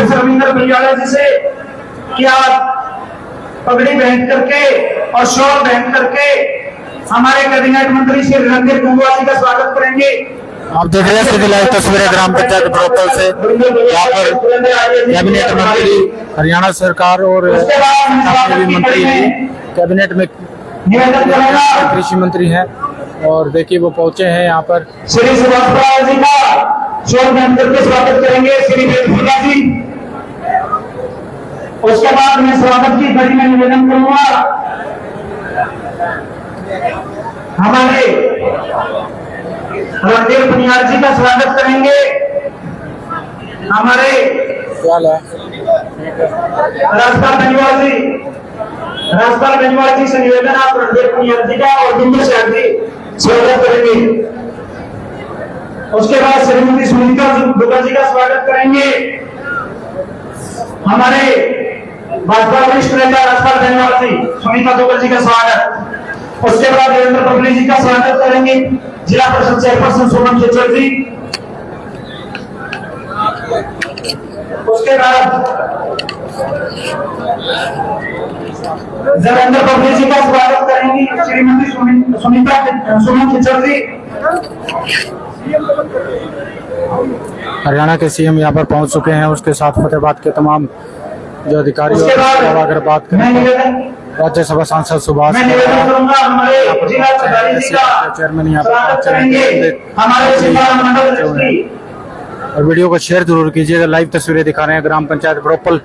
रविंद्र भैया जी से कि आप पगड़ी पहन करके और शॉल पहन करके हमारे कैबिनेट मंत्री श्री रणधीर गंगवा जी का स्वागत करेंगे। आप देख रहे हैं सीधी लाइव तस्वीरें ग्राम पंचायत ब्रोकल से। यहाँ पर कैबिनेट मंत्री हरियाणा सरकार और मंत्री कैबिनेट में कृषि मंत्री हैं और देखिए वो पहुंचे हैं यहाँ पर। श्री सुभाष जी का शॉल पहन करके स्वागत करेंगे श्री वेदभूषा जी। उसके बाद मैं स्वागत की घड़ी में निवेदन करूंगा हमारे रणधीर पुनियार जी का स्वागत करेंगे। हमारे राजपाल गंजवाल जी से निवेदन आप रणधीर पुनियार जी का और बिंदु शहर जी स्वागत करेंगे। उसके बाद श्रीमती सुनीता दुबे जी का स्वागत करेंगे। हमारे भाजपा वरिष्ठ नेता राजपाल गंजवाल जी सुनीता दुबे जी का स्वागत। उसके बाद देवेंद्र पब्ली जी का स्वागत करेंगे जिला परिषद चेयरपर्सन सोनम खिचड़ जी। उसके बाद देवेंद्र पब्ली जी का स्वागत करेंगी श्रीमती सोनम खिचड़ जी। हरियाणा के सीएम यहाँ पर पहुंच चुके हैं। उसके साथ फतेहाबाद के तमाम जो अधिकारी और अगर बात करें राज्यसभा सांसद सुभाष चेयरमैन यहाँ पर और वीडियो को शेयर जरूर कीजिएगा। लाइव तस्वीरें दिखा रहे हैं ग्राम पंचायत ब्रोकल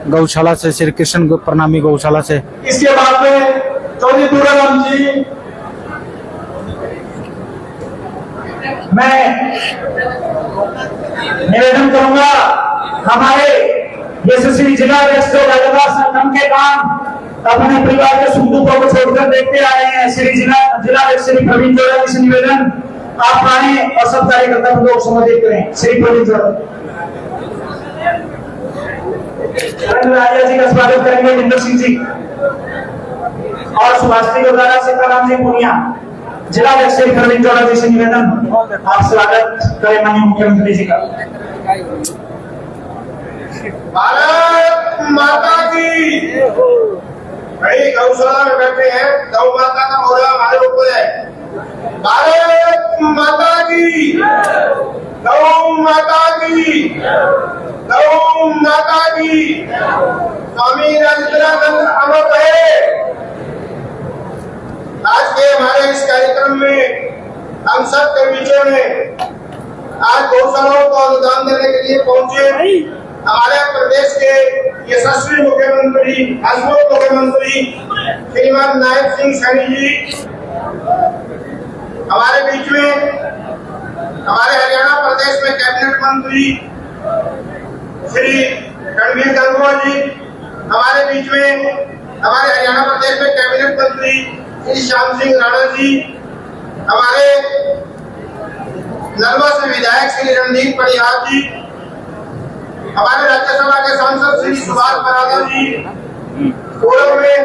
गौशाला से, श्री कृष्ण प्रणामी गौशाला से। इसके बाद में चौधरी दूराराम जी मैं निवेदन करूंगा हमारे यशस्वी जिला अध्यक्ष संगठन के काम अपने परिवार के सुख दुखों को छोड़कर देखते आए हैं श्री जिला अध्यक्ष श्री प्रवीण जोड़ा जी से निवेदन आप आए और सब कार्यकर्ता लोग संबोधित करें। श्री प्रवीण जोड़ा राजा जी का स्वागत करेंगे इंदर सिंह जी और सुभाष गुरुद्वारा सीताराम जी पुनिया। जिला अध्यक्ष श्री प्रवीण जोड़ा जी से निवेदन आप स्वागत करें माननीय मुख्यमंत्री जी का। भारत माता की भाई गौशाला में बैठे हैं। गौ माता का मोहरा हमारे ऊपर है। भारत माता की, गौ माता की, गौ माता की। स्वामी राजेंद्रानंद अमर रहे। आज के हमारे इस कार्यक्रम में हम सब कर्मचारियों ने आज गौशालाओं को अनुदान देने के लिए पहुंचे। हमारे प्रदेश के यशस्वी मुख्यमंत्री हसमुख मुख्यमंत्री श्रीमान नायब सिंह सैनी जी हमारे बीच में, हमारे हरियाणा प्रदेश में कैबिनेट मंत्री श्री रणधीर गंगवा जी हमारे बीच में, हमारे हरियाणा प्रदेश में कैबिनेट मंत्री श्री श्याम सिंह राणा जी, हमारे नलवा से विधायक श्री रणधीर परिहार जी, हमारे राज्यसभा के सांसद श्री सुभाष बरादर जी, पूर्व में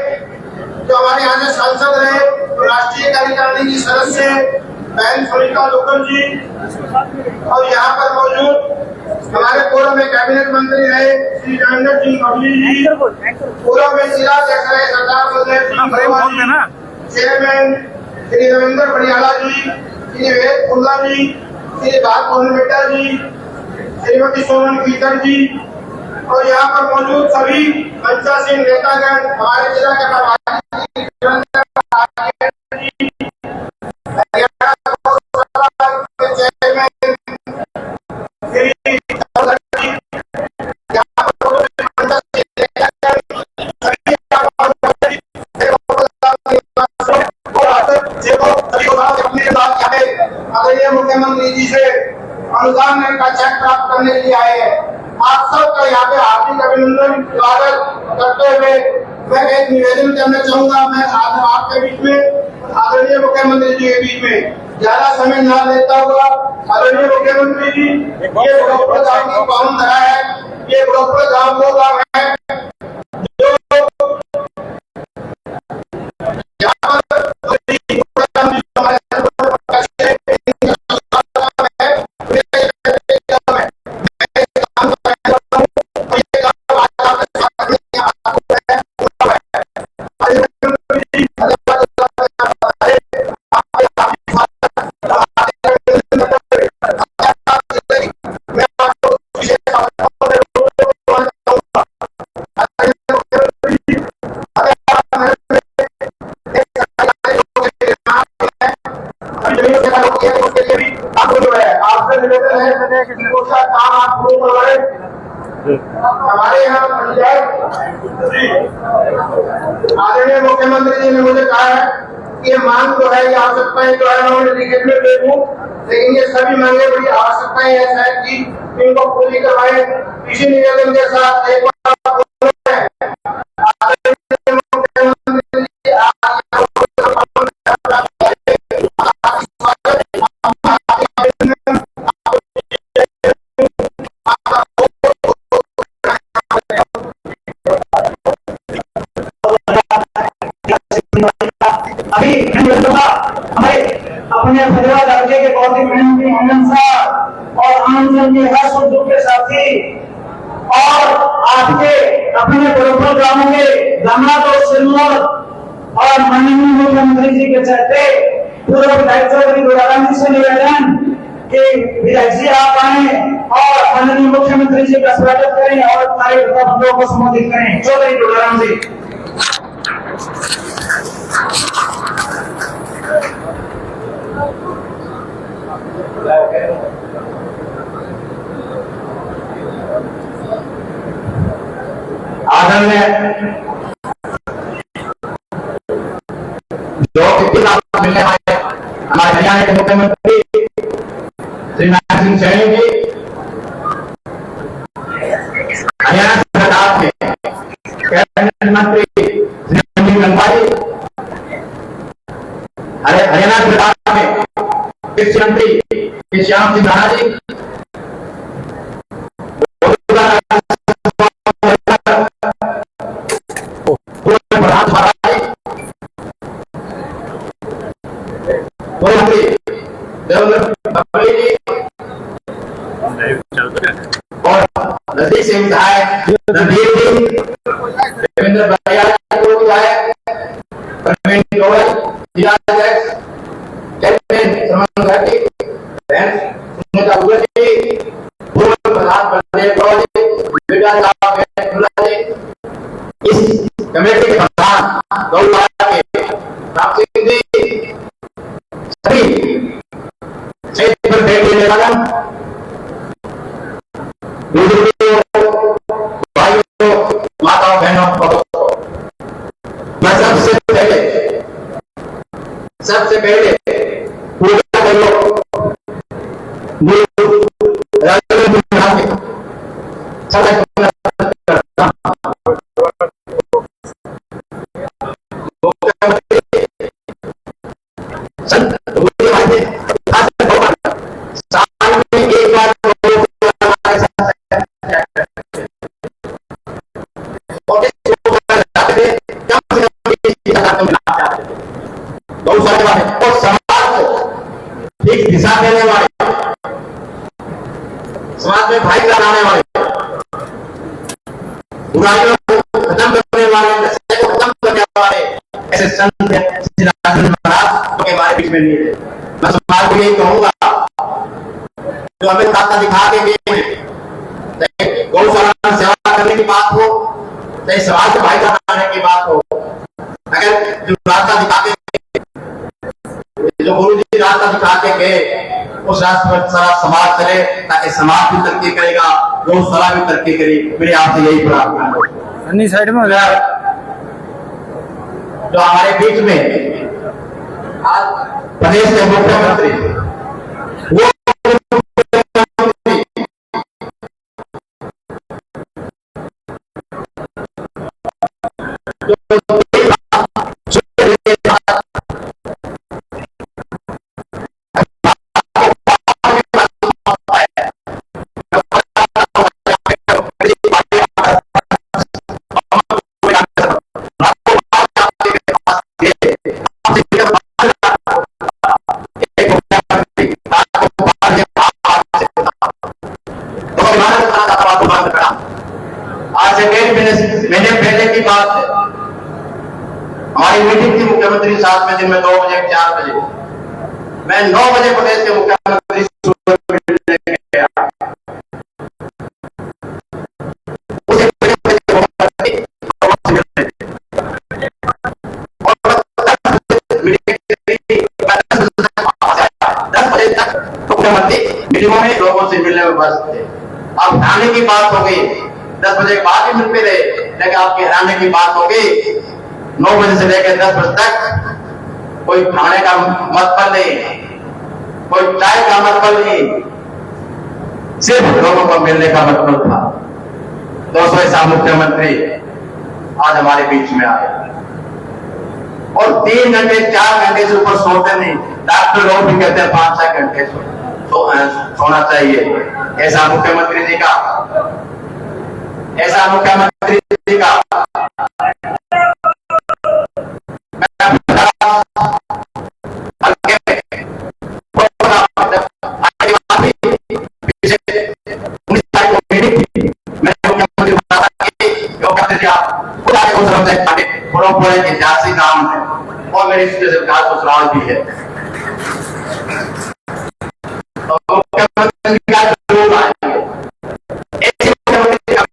जो हमारे यहाँ से सांसद रहे राष्ट्रीय कार्यकारिणी की सदस्य बहन सुनीता दुबे जी और यहाँ पर मौजूद हमारे पूर्व में कैबिनेट मंत्री रहे श्री रणधीर सिंह पब्ली जी, पूर्व में जिला अध्यक्ष रहे सरदार बलदेव सिंह भरेवा जी, चेयरमैन श्री रविंद्र भड़ियाला जी, श्री वेद फुल्ला जी, श्री भाग मोहन बेटा जी, श्रीमती सोनम खिचड़ जी और यहाँ पर मौजूद सभी पंचायत नेतागण हमारे जिला के मुख्यमंत्री जी से अनुदान का चेक प्राप्त करने के लिए आए हैं। आप सबका यहाँ पे हार्दिक अभिनंदन स्वागत करते हुए मैं एक निवेदन करना चाहूंगा। मैं आपके बीच में आदरणीय मुख्यमंत्री जी के बीच में ज्यादा समय न लेता हुआ, आदरणीय मुख्यमंत्री जी ये ब्रह्मपुर गाँव की पावन धरा है। ये ब्रह्मपुर गाँव वो गाँव है जो यहाँ हमारे यहाँ पंचायत आदरणीय मुख्यमंत्री जी ने मुझे कहा है कि ये मांग तो है, ये आवश्यकताएं जो है मैं लिखित में दे दूं, लेकिन ये सभी मांगे बड़ी आवश्यकताएं हैं शायद की इनको पूरी करवाए। इसी निवेदन के साथ एक बार मुख्यमंत्री जी अभी हमारे अपने फरीदाबाद हल्के के गौतम मैडम की आनंद साहब और आनंद जन के हर सुख दुख के साथी और आपके अपने बड़ों ग्रामों के दामाद और सिरमौर और माननीय मुख्यमंत्री जी के चलते पूर्व विधायक चौधरी दुलाराम जी से निवेदन कि विधायक जी आप आए और माननीय मुख्यमंत्री जी का स्वागत करें और कार्यकर्ता बंधुओं को संबोधित करें। चौधरी दुलाराम जी। आदरणीय जो मिलने वाले हमारे हरियाणा के मुख्यमंत्री श्री नारायण सिंह सैनी जी, हरियाणा सरकार के कैबिनेट मंत्री श्री मनजीत गंगवार जी, हरियाणा सरकार में कृषि मंत्री श्री श्याम सिंह राणा जी, और नजदीक से विधायक रणधीर जी, देवेंद्र बरियाल को विधायक प्रवीण गोयल, जिलाध्यक्ष कैप्टन समन घाटी, सुनीता उगल जी, पूर्व प्रधान बलदेव गौड़ जी, विजय साहब जी, इस कमेटी के प्रधान गौरव के राम सिंह जी, सभी क्षेत्र पर बैठे वाला भाइयों, माताओं, बहनों, मैं सबसे पहले पूजा करो और समाज को एक दिशा देने वाले, समाज में भाईचारा लाने वाले, बुराइयों को खत्म करने वाले, नशे को खत्म करने वाले ऐसे संत महाराज के बारे बीच में नहीं है। मैं समाज को यही कहूंगा जो हमें रास्ता दिखा के गए, गौशाला में सेवा करने की बात हो, चाहे समाज से भाईचारा लाने की बात हो, अगर जो रास्ता दिखाते जो गुरु जी रास्ता दिखाते गए उस रास्ते पर सारा समाज चले, ताकि समाज भी तरक्की करेगा, गौशाला भी तरक्की करेगी। मेरे आपसे यही प्रार्थना है। साइड में जो हमारे बीच में आज प्रदेश के मुख्यमंत्री वो आज से 1.5 महीने पहले की बात है। हमारी मीटिंग थी मुख्यमंत्री साथ में दिन में 2 बजे 4 बजे, मैं 9 बजे प्रदेश के मुख्यमंत्री गया। मुख्यमंत्री मीटिंगों में लोगों से मिलने में व्यस्त थे। अब आने की बात हो गई 10 बजे के बाद भी मिलते रहे, लेकिन आपके हैरानी की बात होगी 9 बजे से लेकर 10 बजे तक कोई खाने का मतबल नहीं, कोई चाय का मतबल नहीं, सिर्फ लोगों को मिलने का मतबल था। दोस्तों, ऐसा मुख्यमंत्री आज हमारे बीच में आए और 3 घंटे 4 घंटे से ऊपर सोते नहीं। डॉक्टर लोग भी कहते हैं 5-6 घंटे सोना चाहिए। ऐसा मुख्यमंत्री जी का ऐतिहासिक काम है और मेरी सरकार को सवाल भी है। तो मुख्यमंत्री का जरूर आएंगे, ऐसे मुख्यमंत्री का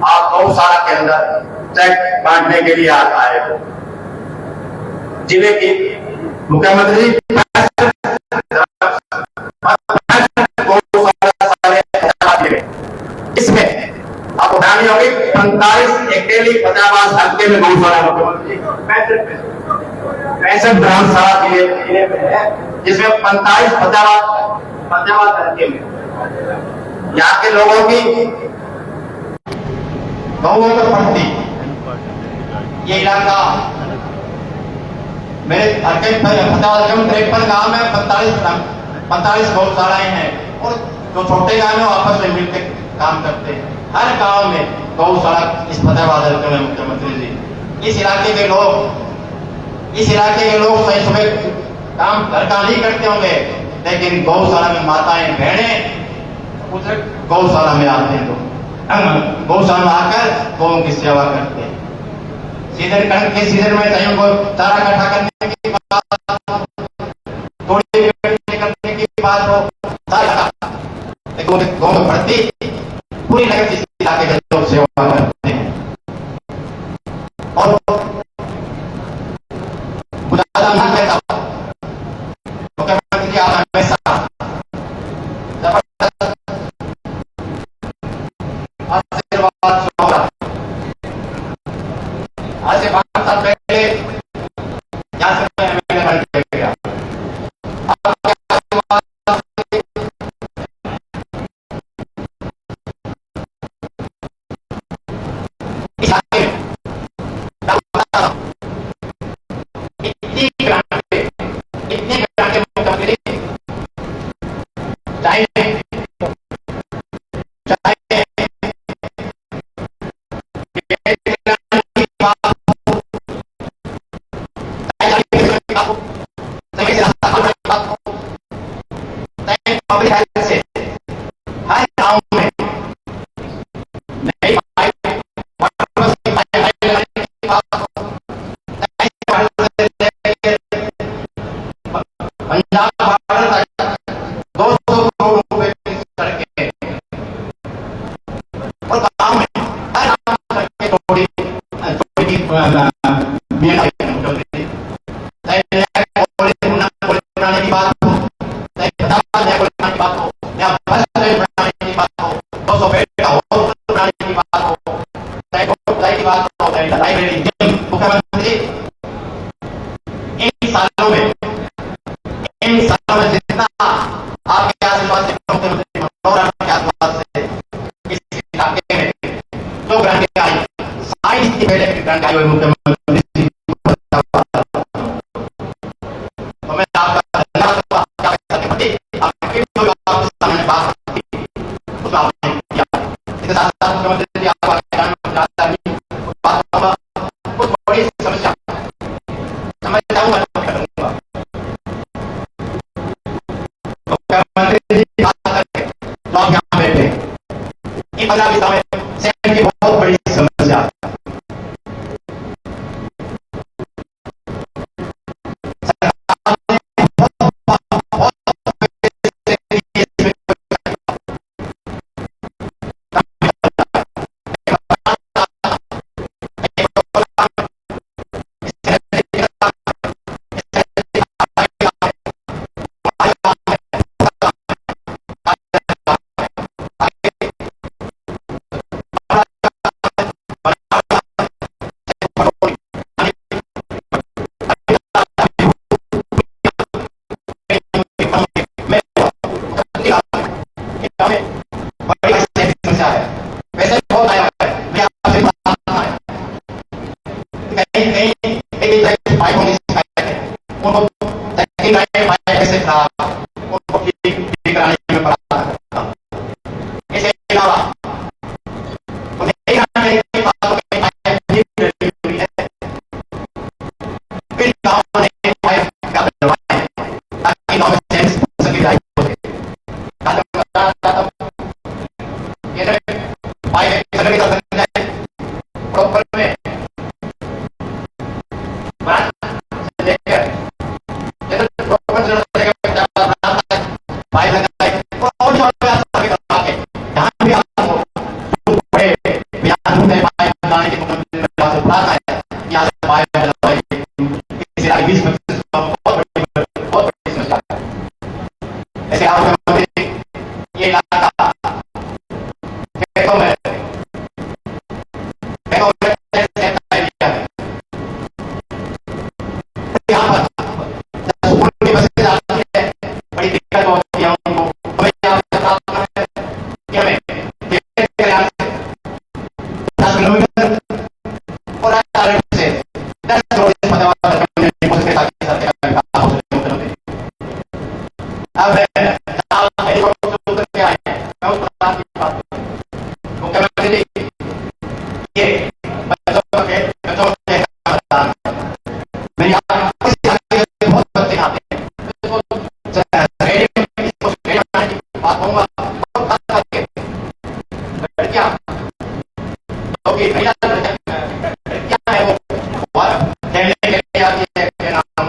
आप गौशाला के अंदर चेक बांटने के लिए आए हो, जिले की मुख्यमंत्री इसमें आपको ध्यान होगी 45 अकेली 50 हल्के में गौशाला मुख्यमंत्री 65 ग्रामशाला जिले में है, जिसमें 50 हल्के में यहाँ के लोगों की गौओं को पड़ती ये इलाका मेरे हल्के 53 गांव में 45 गौशालाएं हैं और जो छोटे गांव में आपस में मिलकर काम करते हैं। हर गांव में गौशाला इस फतेहाबाद हल्के में मुख्यमंत्री जी इस इलाके के लोग सही सुबह काम घर का नहीं करते होंगे, लेकिन गौशाला में माताएं बहनें उधर गौशाला में आते हैं, तो गौशाला में आकर गौओं की सेवा करते हैं। सीजन में गायों को चारा इकट्ठा करने के बाद थोड़ी करने के बाद वो गौ में भर्ती पूरी नगर इस इलाके के लोग सेवा करते हैं और मुख्यमंत्री आप हमेशा जबरदस्त आशीर्वाद आज से 5 साल पहले यहाँ से मैं एमएलए बन गया। हर गांव में नई पंजाब बॉर्डर तक 200 करोड़ रुपए की सड़कें और गांव में हर गांव में थोड़ी बनाने की बात हो, बनाने की बात हो या बस बनाने की बात हो, 200 बेड का हॉस्पिटल बनाने की बात हो, की बात हो, लाइब्रेरी। मुख्यमंत्री इन सालों में जितना आपके आशीर्वाद से मुख्यमंत्री मनोहर के आशीर्वाद से इस इलाके में जो ग्रांटें आई, साइंस की बेटे ग्रांट आई हुई मुख्यमंत्री, तो मैं आपका धन्यवाद आपके सामने बात उसमें आपने किया। इसके साथ साथ मुख्यमंत्री जी आपका कुछ बड़ी समस्या समझ जाऊंगा मुख्यमंत्री जी बात करके लोग यहाँ बैठे इन 15 समय शहर की बहुत बड़ी समस्या अलावा उन्हें एक बातों के हुई है, फिर गाँव ने ताकि गाँव में चेंज हो सके, लाइफ हो सके। ये भाई सभी का बन जाए प्रॉपर में बात लेकर प्रॉपर भाई लगाए और जो आगे जहाँ भी आपको बड़े बयान में भाई बनाने की कोशिश बुलाता है, यहाँ से भाई किसी राय 20-25 बहुत बड़ी समस्या है। ऐसे आप ये इलाका खेतों में यहाँ पर स्कूल की बसें आती है, बड़ी दिक्कत होती है उनको। हमें यहाँ से कि हमें 10 किलोमीटर और से 10 अब हेलीकॉप्टर क्या है, मैं उस बात की बात मुख्यमंत्री ये बच्चों के मेरी बहुत बच्चे आते हैं, बात होगा लड़कियां क्या है वो कहने के लिए आती है कि नाम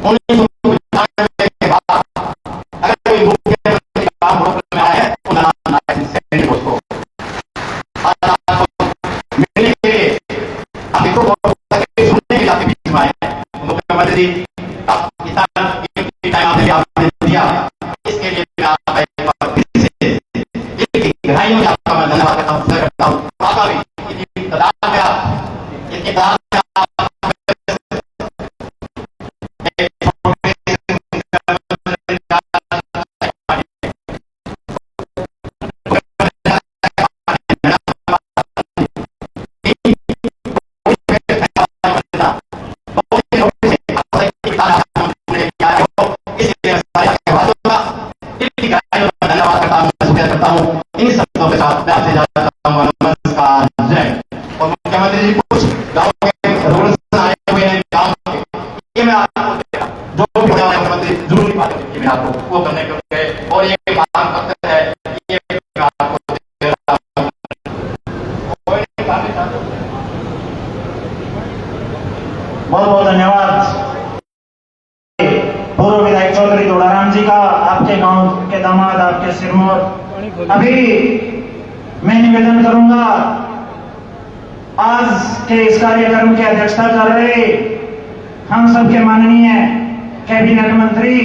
1995 के बाद अगर कोई मुख्यमंत्री काम में आया है तो नाम सैनिक उसको मिलने के लिए आप इसको सुनने के आपके बीच में आए मुख्यमंत्री इतना टाइम आपने दिया, इसके लिए गहराइयों में आपका मैं धन्यवाद करता हूँ। आपका भी इतनी तादाद में आप इतनी तादाद में इन शब्दों के साथ मैं आपसे जाता हूँ नमस्कार जय। और मुख्यमंत्री जी कुछ गाँव के रोड से आए हुए हैं, गाँव के ये मैं आपको जो भी मुख्यमंत्री जरूर नहीं पाते मैं आपको वो करने के लिए और ये काम करते हैं ये आपको बहुत बहुत धन्यवाद पूर्व विधायक चौधरी दोड़ाराम जी का, आपके गांव के दामाद, आपके सिरमौर। अभी मैं निवेदन करूंगा आज के इस कार्यक्रम की अध्यक्षता कर रहे हम सबके माननीय कैबिनेट मंत्री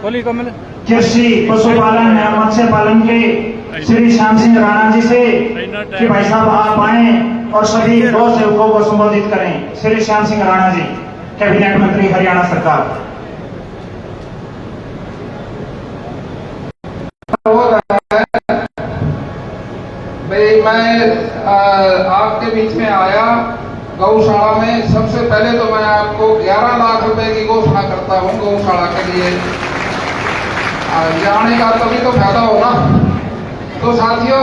कृषि पशुपालन एवं मत्स्य पालन के श्री श्याम सिंह राणा जी से कि भाई साहब आप आए और सभी गौ सेवकों को संबोधित करें। श्री श्याम सिंह राणा जी, कैबिनेट मंत्री हरियाणा सरकार। भाई मैं आपके बीच में आया गौशाला में। सबसे पहले तो मैं आपको 11 लाख रुपए की घोषणा करता हूँ गौशाला के लिए। जाने का तभी तो फायदा होगा। तो साथियों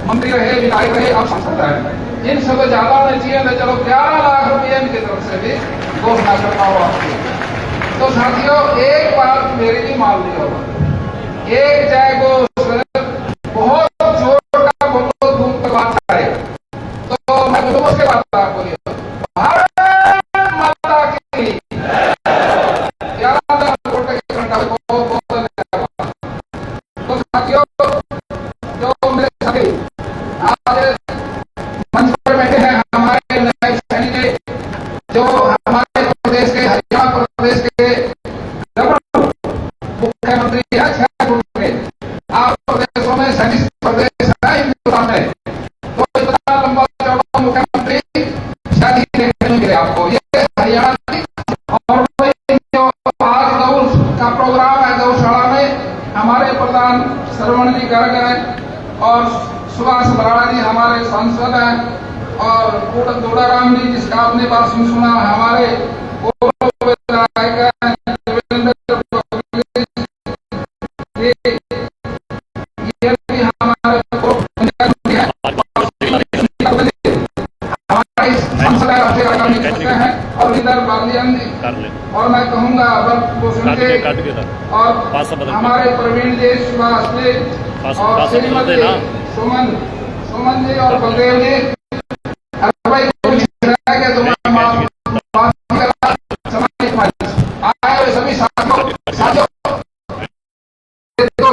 मंत्री रहे, विधायक रहे, अब सांसद है, इन सबको ज्यादा होना चाहिए। तो चलो 11 लाख रुपये इनकी तरफ से भी घोषणा करता हूँ आपकी। तो साथियों एक बात मेरी भी मान ली होगा, एक जय गो बहुत जोर का बोलो धूम की बात है तो मैं बोलूँ उसके बाद आप बोलिए भारत माता की 11 लाख वोट के बहुत धन्यवाद। तो साथियों जो मेरे साथी आज मंच पर बैठे हैं हमारे नए सैनिक जो हमारे प्रदेश के हरियाणा प्रदेश के मुख्यमंत्री हैं, आप प्रदेशों में सैनिक प्रदेश है हिंदुस्तान में, तो इतना लंबा चौड़ा मुख्यमंत्री शायद ही देखने को मिले आपको। ये हरियाणा की और जो आज गौ का प्रोग्राम है गौशाला में हमारे प्रधान श्रवण जी गर्ग हैं और सुभाष बराड़ा जी हमारे सांसद हैं और दोड़ाराम जी जिसका आपने बात सुना हमारे विधायक ये भी हमारे हमारे सांसद हैं और इधर बालियान जी और मैं कहूँगा और हमारे प्रवीण जी, सुभाष जी और श्रीमती सुमन जी और बलदेव जी भाई आए हुए सभी साथियों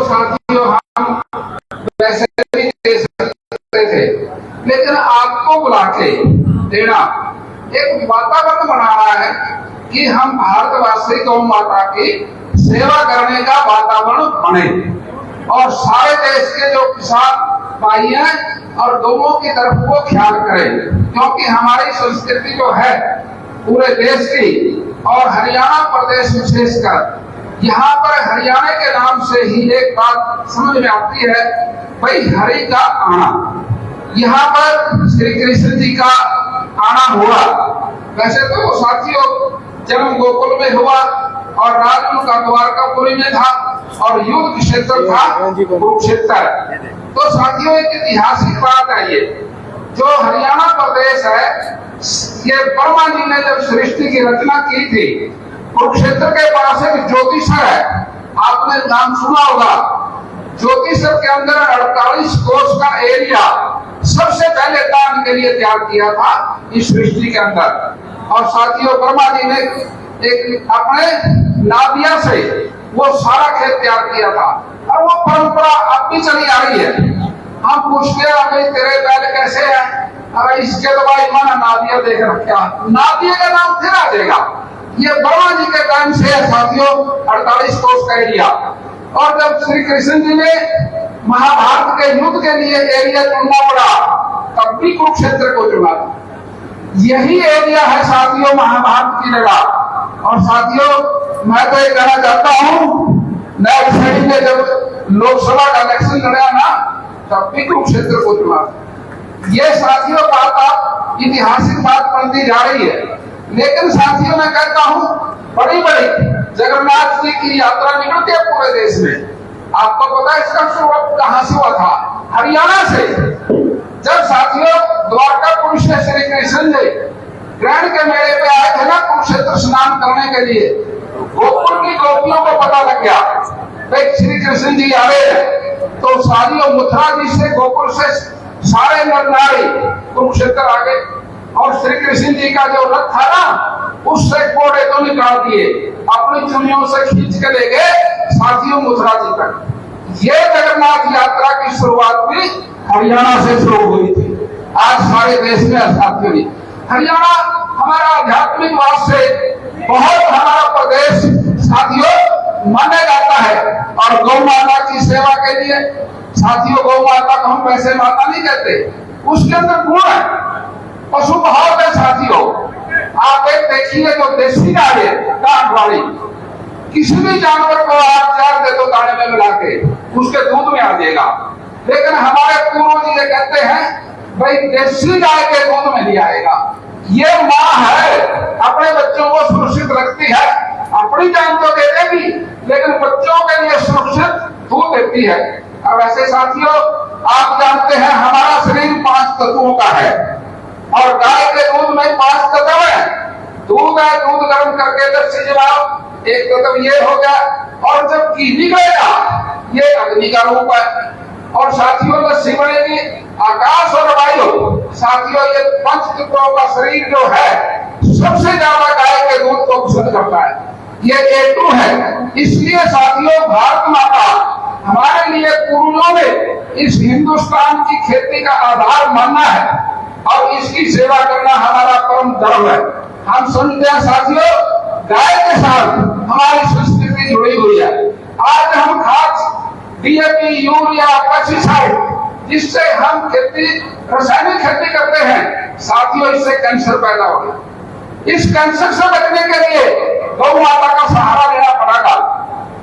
साथियों हम वैसे भी दे सकते थे, लेकिन आपको बुला के देना एक वातावरण बनाना है कि हम भारतवासी गौ माता की सेवा करने का वातावरण बने और सारे देश के जो किसान भाई हैं और गौओं की तरफ को ख्याल करें, क्योंकि हमारी संस्कृति जो है पूरे देश की और हरियाणा प्रदेश विशेषकर यहाँ पर हरियाणा के नाम से ही एक बात समझ में आती है, भाई हरि का आना। यहाँ पर श्री कृष्ण जी का आना हुआ। वैसे तो साथियों जन्म गोकुल में हुआ और राज उनका द्वारकापुरी में था और युद्ध क्षेत्र था कुरुक्षेत्र। तो साथियों एक ऐतिहासिक बात है ये, जो हरियाणा प्रदेश है, ये ब्रह्मा जी ने जब सृष्टि की रचना की थी, कुरुक्षेत्र के पास एक ज्योतिषर है, आपने नाम सुना होगा। ज्योतिषर के अंदर 48 कोस का एरिया सबसे पहले दान के लिए तैयार किया था इस सृष्टि के अंदर। और साथियों ब्रह्मा जी ने एक अपने नादिया से वो सारा खेत तैयार किया था और वो परंपरा अब भी चली आ रही है। हम पूछते हैं भाई तेरे बैल कैसे है, अरे इसके तो भाई माना नादिया देख रखा, नादिया का नाम फिर आ जाएगा। ये ब्रह्मा जी के टाइम से है साथियों 48 कोस का एरिया। और जब श्री कृष्ण जी ने महाभारत के युद्ध के लिए एरिया चुनना पड़ा, तब भी कुरुक्षेत्र को चुना। यही एरिया है साथियों महाभारत की जगह। और साथियों मैं तो ये कहना चाहता हूँ, नए में जब लोकसभा का इलेक्शन लड़ा ना, तब भी कुरुक्षेत्र को चुना। ये साथियों बात ऐतिहासिक बात बनती जा रही है। लेकिन साथियों मैं कहता हूँ बड़ी बड़ी जगन्नाथ जी की यात्रा निकलती है पूरे देश में। आपको पता है इसका शुरुआत कहां से हुआ था? हरियाणा से। जब साथियों द्वारकापुर से श्री कृष्ण जी ग्रहण के मेले पे आए थे ना कुरुक्षेत्र स्नान करने के लिए, गोकुल की गोपियों को पता लग गया भाई श्री कृष्ण जी आ रहे हैं। तो सारियों मथुरा जी से गोकुल से सारे नर नारी कुरुक्षेत्र आ गए और श्री कृष्ण जी का जो रथ था ना, उससे घोड़े तो निकाल दिए, अपनी चुनियों से खींच के ले गए साथियों मथुरा जी तक। ये जगन्नाथ यात्रा की शुरुआत भी हरियाणा से शुरू हुई थी। आज सारे देश में साथियों ने हरियाणा हमारा आध्यात्मिक वाद से बहुत हमारा प्रदेश साथियों माना जाता है। और गौ माता की सेवा के लिए साथियों, गौ माता को हम वैसे माता नहीं कहते, उसके अंदर गुण है, पशु बहुत है साथियों। आप एक देखिए जो देसी गाय है गांठ वाली, किसी भी जानवर को आप चार दे दो दाने में मिला के, उसके दूध में आ जाएगा। लेकिन हमारे पूर्वज ये कहते हैं भाई देसी गाय के दूध में नहीं आएगा। ये माँ है, अपने बच्चों को सुरक्षित रखती है, अपनी जान तो दे देगी लेकिन बच्चों के लिए सुरक्षित दूध देती है। अब ऐसे साथियों आप जानते हैं हमारा शरीर 5 तत्वों का है और गाय के दूध में 5 तत्व है। दूध है, दूध गर्म करके लस्सी जलाओ, एक तत्व ये हो गया। और जब घी निकलेगा ये अग्नि का रूप है। और साथियों लस्सी बनेगी आकाश और वायु। साथियों ये 5 तत्वों का शरीर जो है सबसे ज्यादा गाय के दूध को पसंद करता है, ये A2 है। इसलिए साथियों भारत माता हमारे लिए पूर्वजों ने इस हिंदुस्तान की खेती का आधार मानना है और इसकी सेवा करना हमारा परम धर्म है। हम सुनते हैं साथियों गाय के साथ हमारी संस्कृति जुड़ी हुई है। आज हम खाद DAP, यूरिया, पेस्टिसाइड जिससे हम खेती रासायनिक खेती करते हैं साथियों, इससे कैंसर पैदा हो गया। इस कैंसर से बचने के लिए गौ माता का सहारा लेना पड़ेगा।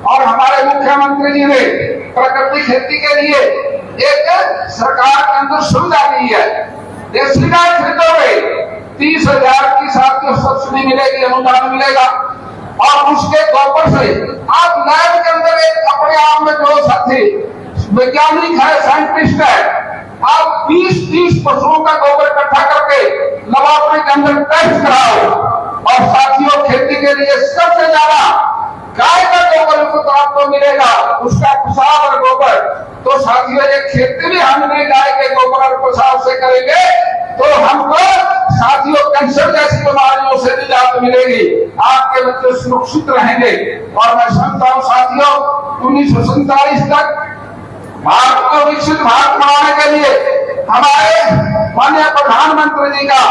और हमारे मुख्यमंत्री जी ने प्राकृतिक खेती के लिए एक सरकार के अंदर सुविधा दी है। देसी गाय खरीदोगे 30,000 की साथियों सब्सिडी मिलेगी, अनुदान मिलेगा। और उसके गोबर से आप लैब के अंदर एक अपने आप में जो साथी वैज्ञानिक है, साइंटिस्ट है, आप 20-30 पशुओं का गोबर इकट्ठा करके लेबोरेटरी के अंदर टेस्ट कराओ। और साथियों खेती के लिए सबसे ज्यादा गाय का गोबर तो आपको मिलेगा, उसका पेशाब और गोबर। तो साथियों ये खेती भी हमने गाय के गोबर और पेशाब से करेंगे तो हमको साथियों कैंसर जैसी बीमारियों से निजात मिलेगी, आपके बच्चे सुरक्षित रहेंगे। और मैं समझता हूँ साथियों 1947 तक भारत को विकसित भारत बनाने के लिए हमारे माननीय प्रधानमंत्री जी का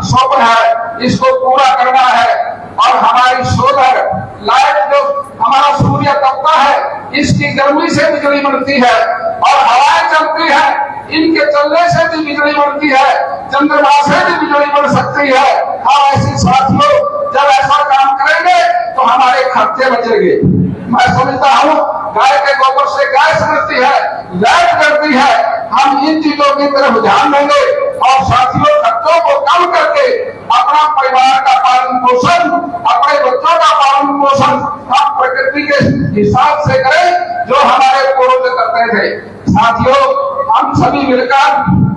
स्वप्न है, इसको पूरा करना है। और हमारी सोलर लाइट जो हमारा सूर्य तपता है, इसकी गर्मी से बिजली बनती है और हवाएं चलती है, इनके चलने से भी बिजली बनती है, चंद्रमा से भी बिजली बन सकती है। हम ऐसे साथियों जब ऐसा काम करेंगे तो हमारे खर्चे बचेंगे। मैं समझता हूँ गाय के गोबर से गाय समझती है, लाइट करती है। हम इन चीजों की तरफ ध्यान देंगे और साथियों खर्चों को कम करके अपना परिवार का पालन पोषण, अपने बच्चों का पालन पोषण हम प्रकृति के हिसाब से करें जो हमारे पूर्वज करते थे। साथियों हम सभी मिलकर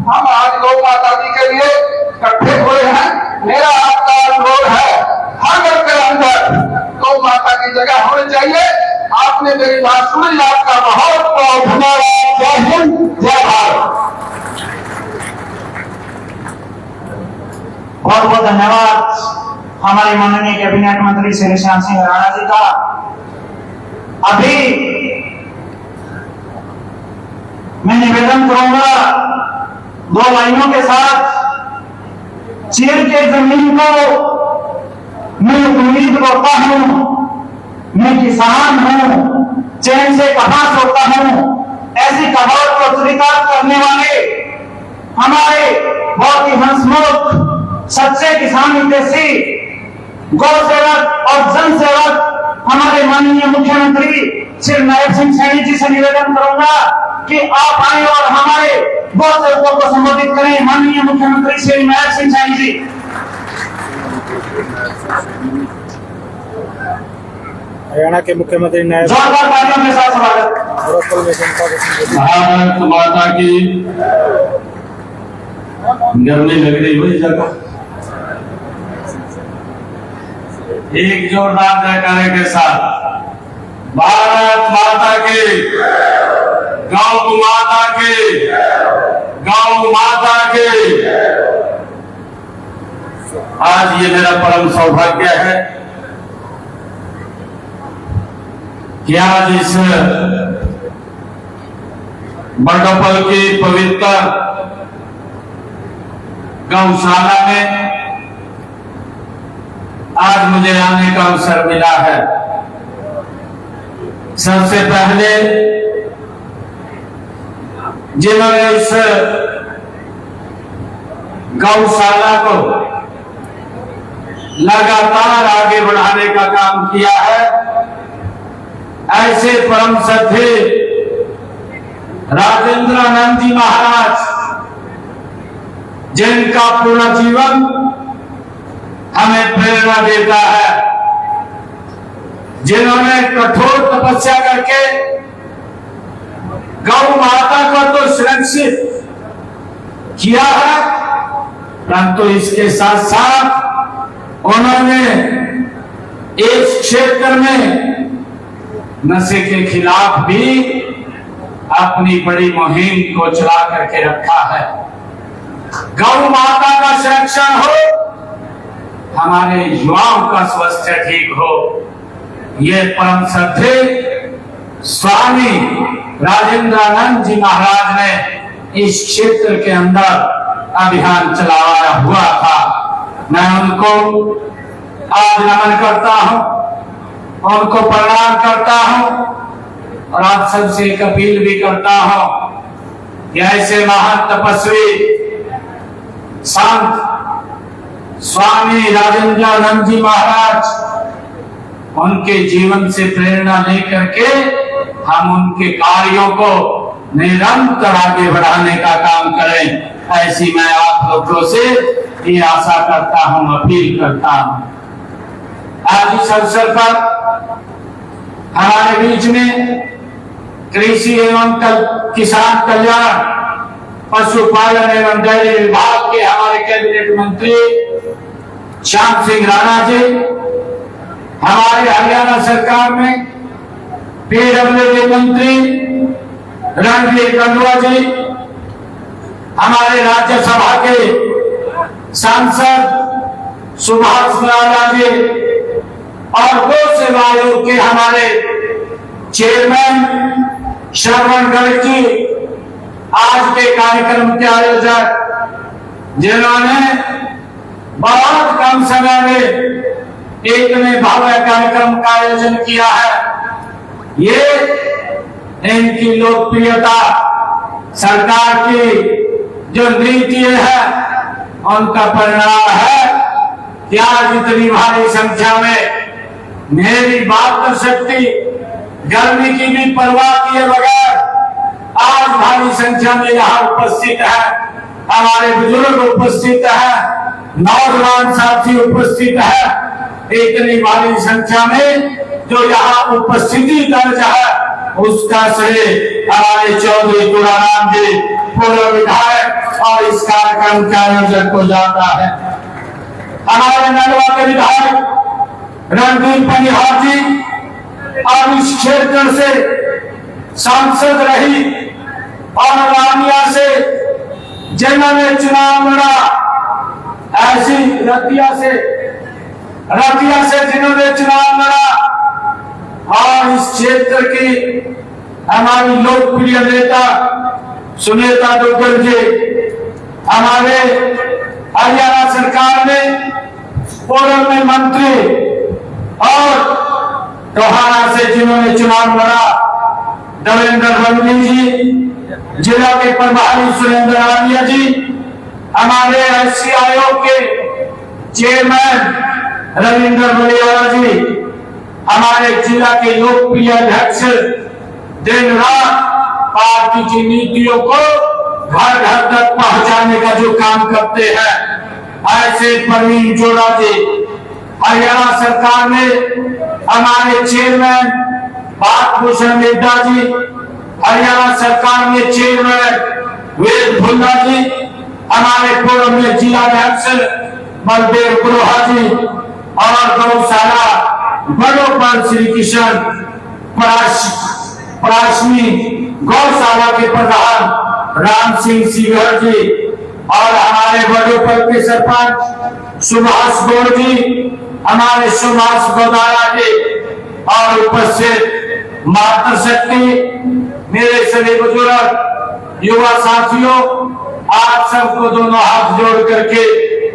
हम आज गौ माता जी के लिए इकट्ठे हुए हैं। मेरा आपका अनुरोध है हर घर के अंदर गौ माता की जगह होनी चाहिए। आपने मेरी बात सुनी, आपका बहुत बहुत धन्यवाद। जय हिंद, जय भारत। बहुत बहुत धन्यवाद हमारे माननीय कैबिनेट मंत्री श्री श्याम सिंह राणा जी का। अभी मैं निवेदन करूंगा दो भाइयों के साथ, चीर के जमीन को मैं उम्मीद करता हूं, मैं किसान हूं, चैन से कहां सोता हूं, ऐसी कहावत को स्वीकार करने वाले हमारे बहुत ही हंसमुख सच्चे किसान हितैषी गौ सेवक और जन सेवक हमारे माननीय मुख्यमंत्री श्री नायब सिंह सैनी जी से निवेदन करूंगा कि आप आए और हमारे गौ सेवकों को संबोधित करें। माननीय मुख्यमंत्री श्री नायब सिंह सैनी जी। हरियाणा के मुख्यमंत्री नायब जोरदार तालियों के साथ स्वागत। ब्रोकल में जनता को संबोधित। भारत माता की गर्मी लग रही हुई जगह एक जोरदार जयकारे के साथ भारत माता की, गौ माता की, गौ माता की। आज ये मेरा परम सौभाग्य है कि आज इस बड़गपल की पवित्र गौशाला में आज मुझे आने का अवसर मिला है। सबसे पहले जिन्होंने इस गौशाला को लगातार आगे बढ़ाने का काम किया है, ऐसे परम श्रद्धेय राजेंद्रानंद जी महाराज, जिनका पूरा जीवन हमें प्रेरणा देता है, जिन्होंने कठोर तपस्या करके गौ माता को तो सुरक्षित किया है, परंतु इसके साथ साथ उन्होंने इस क्षेत्र में नशे के खिलाफ भी अपनी बड़ी मुहिम को चला करके रखा है। गौ माता का संरक्षण हो, हमारे युवाओं का स्वास्थ्य ठीक हो, ये परम श्रद्धेय स्वामी राजेंद्रानंद जी महाराज ने इस क्षेत्र के अंदर अभियान चलाया हुआ था। मैं उनको आज नमन करता हूं, उनको प्रणाम करता हूं और आप सबसे एक अपील भी करता हूं कि ऐसे महान तपस्वी संत स्वामी राजेंद्रानंद जी महाराज, उनके जीवन से प्रेरणा लेकर के हम उनके कार्यों को निरंतर आगे बढ़ाने का काम करें, ऐसी मैं आप लोगों से ये आशा करता हूं, अपील करता हूं। आज इस अवसर पर हमारे बीच में कृषि एवं किसान कल्याण, पशुपालन एवं डेयरी विभाग के हमारे कैबिनेट मंत्री श्याम सिंह राणा जी, हमारे हरियाणा सरकार में पीडब्ल्यूडी मंत्री रणधीर गंगवा जी, हमारे राज्यसभा के सांसद सुभाष लाला जी और गौ सेवा आयोग के हमारे चेयरमैन श्रवण गर्ग जी, आज के कार्यक्रम के आयोजक, जिन्होंने बहुत कम समय में इतने भव्य कार्यक्रम का आयोजन किया है, ये इनकी लोकप्रियता, सरकार की जो नीति है उनका परिणाम है। कि आज इतनी भारी संख्या में मेरी बात कर सकती, गर्मी की भी परवाह किए बगैर आज भारी संख्या में यहाँ उपस्थित है, हमारे बुजुर्ग उपस्थित है, नौजवान साथी उपस्थित है। इतनी भारी संख्या में जो यहाँ उपस्थिति दर्ज है उसका श्रेय हमारे चौधरी तुराराम जी पूर्व विधायक और इस कार्यक्रम के आयोजक को जाता है। हमारे नलवा के विधायक रणदीप पनिहार जी और इस क्षेत्र से सांसद रही और रानिया से जिन्होंने चुनाव लड़ा, ऐसी रतिया से जिन्होंने चुनाव लड़ा और इस क्षेत्र की हमारी लोकप्रिय नेता सुनीता दुग्गल जी, हमारे हरियाणा सरकार में पूर्व में मंत्री और टोहाना से जिन्होंने चुनाव लड़ा, देवेंद्र बंदी जी, जिला के प्रभारी सुरेंद्र आर्य जी, हमारे एससी आयोग के चेयरमैन रविंद्र बलियारा जी, हमारे जिला के लोकप्रिय अध्यक्ष दिन रात पार्टी की नीतियों को घर घर तक पहुंचाने का जो काम करते हैं, ऐसे प्रवीण जोड़ा जी, हरियाणा सरकार में हमारे चेयरमैन बादभूषण मिड्डा जी, हरियाणा सरकार में चेयरमैन वेद भुल्ला जी, हमारे पूर्व में जिलाध्यक्ष बलदेव पुरोहा जी और गौशाला बड़ोपन श्री किशन पराशनी गौशाला के प्रधान राम सिंह सीगर जी और हमारे बड़ोपन के सरपंच सुभाष गौड़ जी, हमारे सुभाष गोदारा जी और उपस्थित मातृशक्ति, मेरे सभी बुजुर्ग युवा साथियों, आप सबको दोनों हाथ जोड़ करके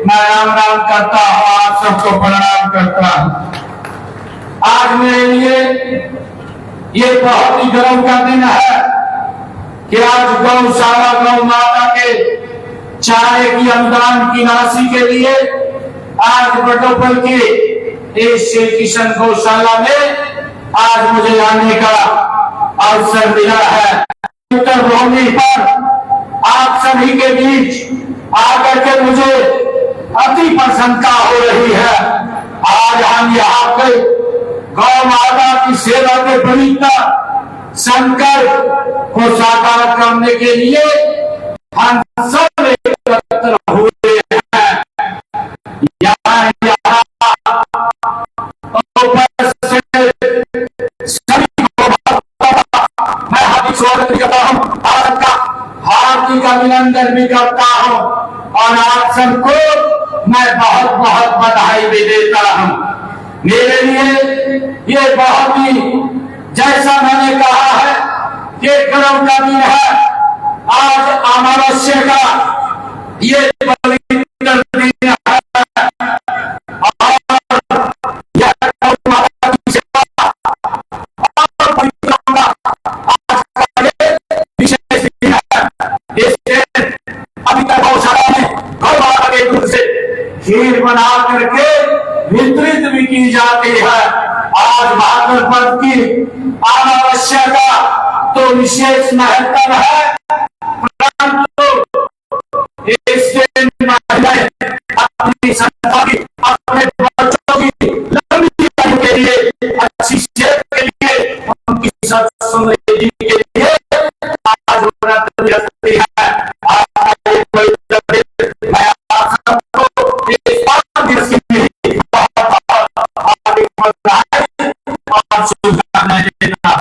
मैं राम राम करता हूँ, आप सबको प्रणाम करता हूँ। आज मेरे लिए ये बहुत ही गर्व का दिन है कि आज गौशाला गौ माता के चारे की अनुदान की राशि के लिए आज बटोपल के इस श्री किशन गौशाला में आज मुझे आने का अवसर मिला है। उत्तर भूमि पर आप सभी के बीच आकर के मुझे अति प्रसन्नता हो रही है। आज हम यहाँ पे गौ माता की सेवा के पवित्र संकल्प को साकार करने के लिए हम सब एकत्र हुए हैं। यहाँ सभी को मैं हार्दिक स्वागत करता हूँ, आपका हार्दिक अभिनंदन भी करता हूँ और आप सबको मैं बहुत बहुत बधाई भी देता हूँ। मेरे लिए ये बहुत ही, जैसा मैंने कहा है, ये गर्व का दिन है। आज अमावस्या का ये पवित्र दिन है और यह विशेष दिन है। इससे अभी तक गौशाला में गौ माता के दूध से खीर बना करके वितरित भी की जाती है। आज भाद्रपद की अमावस्या का तो विशेष महत्व है, परंतु इस दिन महिलाएं अपनी संतान, अपने बच्चों की लंबी आयु के लिए, अच्छी सेहत के लिए, उनकी समृद्धि के लिए आज व्रत रखती है। मैं आप सबको इस 5 दिवस की और शुभकामनाएं देता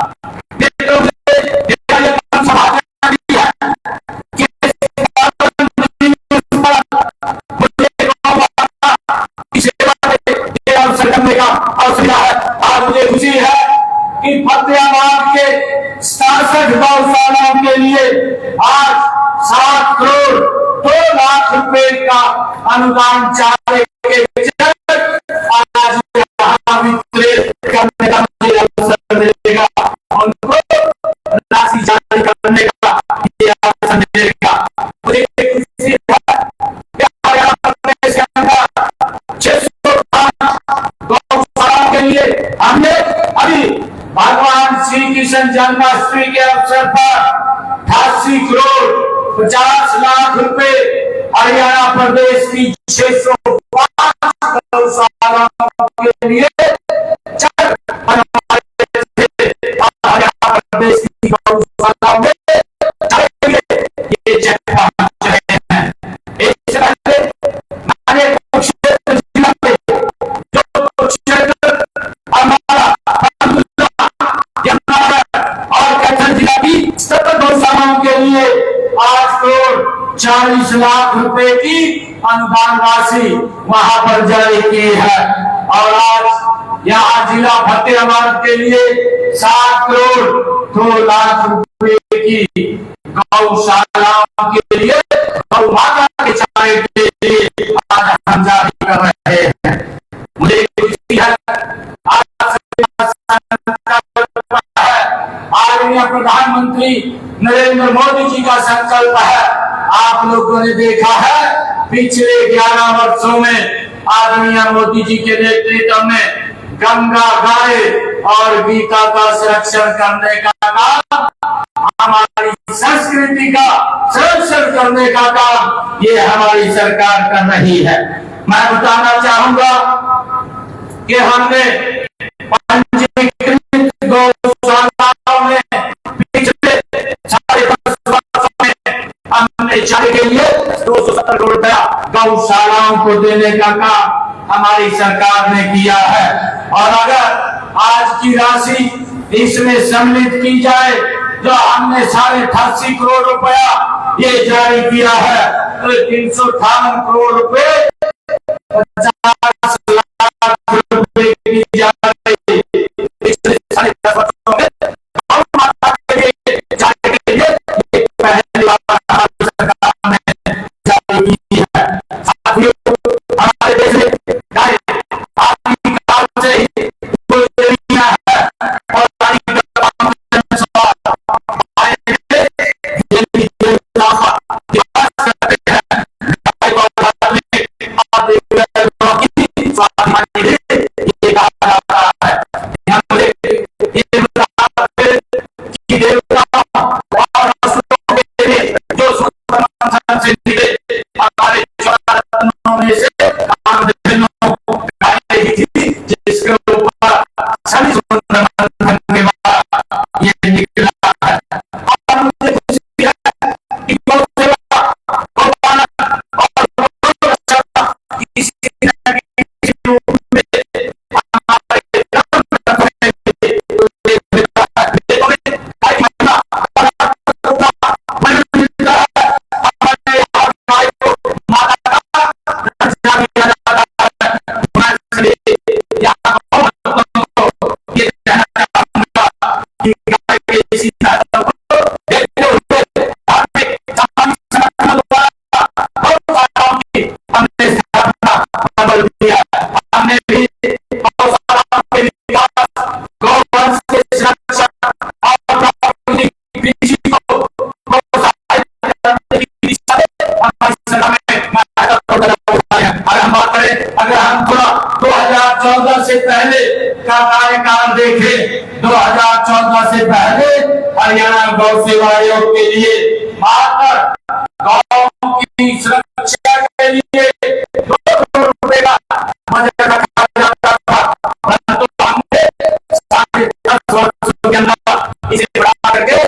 आज मुझे खुशी है कि फतेहाबाद के 67 गौशालाओं के लिए आज 7 करोड़ 2 लाख रुपए का अनुदान चारे के आज वितरित करने का मुझे अवसर मिलेगा, उनको राशि जारी करने का ये अवसर मिलेगा। मुझे खुशी है 600 कृष्ण जन्माष्टमी के अवसर पर 88 करोड़ 50 लाख रुपए हरियाणा प्रदेश की 605 गौशालाओं के लिए हरियाणा प्रदेश की गौशालाओं में ये चेक पहुंच रहे हैं। इससे पहले हमारे कुरुक्षेत्र जिला में जो क्षेत्र हमारा और कैथल जिला की 70 गौशालाओं के लिए 8 करोड़ 40 लाख रुपए की अनुदान राशि वहां पर जारी की है। और आज यहाँ जिला फतेहाबाद के लिए 7 करोड़ 2 लाख रुपए की गौशालाओं के लिए गौ माता के चारे के लिए आज हम जारी कर रहे हैं। मुझे खुशी है आदरणीय प्रधानमंत्री नरेंद्र मोदी जी का संकल्प है। आप लोगों ने देखा है पिछले 11 वर्षों में आदरणीय मोदी जी के नेतृत्व में गंगा गाय और गीता का संरक्षण करने का काम, हमारी संस्कृति का संरक्षण करने का काम ये हमारी सरकार कर रही है। मैं बताना चाहूंगा कि हमने पंजीकृत गौशालाओं में पिछले 10.5 वर्षों में हमने चारे के लिए 270 करोड़ रुपया गौशालाओं को देने का काम हमारी सरकार ने किया है। और अगर आज की राशि इसमें सम्मिलित की जाए जो हमने 88.5 करोड़ रुपया ये जारी किया है तो 358 करोड़ रुपए 50 लाख रुपए की जारी पिछले 10.5 वर्षों में पहली बार हमारी सरकार ने जारी की है। साथियों, हमारे देश में गाय आदि काल से ही है और अगर हम थोड़ा 2014 से पहले का कार्यकाल देखें, 2014 से पहले हरियाणा गौ सेवा आयोग के लिए मात्र गौ की सुरक्षा के लिए 2 करोड़ रुपए का बजट रखा जाता था, परंतु हमने 10.5 वर्षों के अंदर इसे बढ़ा करके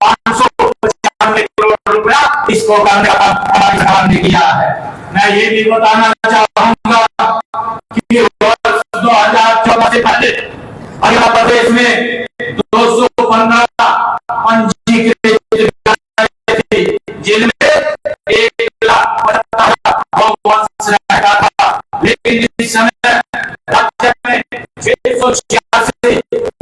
595 करोड़ रुपया इसको करने का हमारी सरकार ने किया है। मैं ये भी बताना चाहूंगा कि वर्ष 2014 से पहले हरियाणा प्रदेश में 215 पंजीकृत थे, जिनमें 1,75,000 गौवंश रहता था, लेकिन इस समय राज्य में 686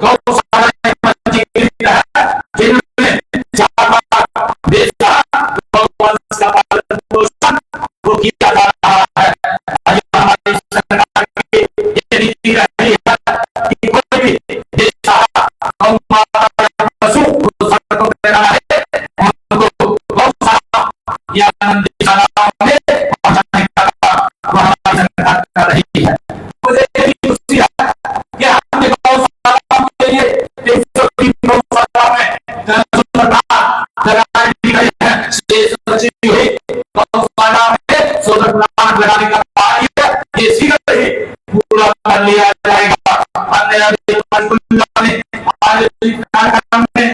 गौशालाएं पंजीकृत है, जिनमें 4,20,000 गौवंश का पालन पोषण वो किया जा रहा है। हमारी सरकार की ये नीति रही है कि कोई भी गौ माता पशु को सड़कों पर है उनको गौशाला या नंदीशालाओं में पहुंचाने का हमारी सरकार कर रही है। मुझे ये खुशी है कि हमने गौशालाओं के लिए 303 गौशाला लगाए गए हैं। सोलर प्लांट लगाने का कार्य ये शीघ्र ही पूरा कर लिया जाएगा। कार्यक्रम में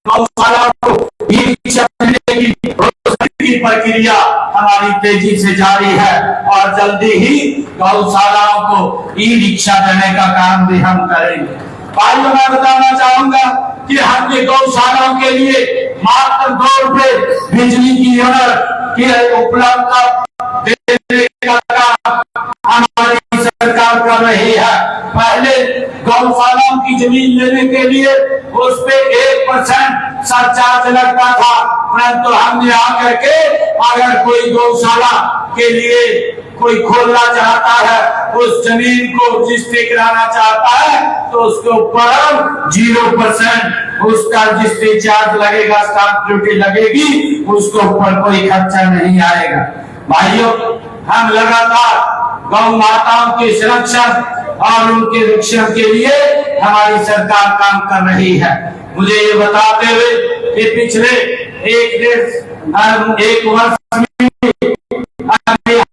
गौशाला को ई रिक्शा देने की प्रक्रिया हमारी तेजी से जारी है और जल्दी ही गौशालाओं को ई रिक्शा देने का काम भी हम करेंगे। भाइयों, मैं बताना चाहूंगा कि हमने गौशालाओं के लिए मात्र 2 रुपए बिजली की यूनिट की उपलब्धता देने का काम हमारी सरकार कर रही है। पहले गौशालाओं की जमीन लेने के लिए उस पे 1% सरचार्ज लगता था, परंतु हमने आकर के अगर कोई गौशाला के लिए कोई खोलना चाहता है, उस जमीन को रजिस्ट्री कराना चाहता है, तो उसके ऊपर 0% उसका रजिस्ट्री चार्ज लगेगा, स्टाम्प ड्यूटी लगेगी, उसके ऊपर कोई खर्चा नहीं आएगा। भाइयों, हम लगातार गौ माताओं की सुरक्षा और उनके रक्षण के लिए हमारी सरकार काम कर रही है। मुझे ये बताते हुए कि पिछले 1 वर्ष में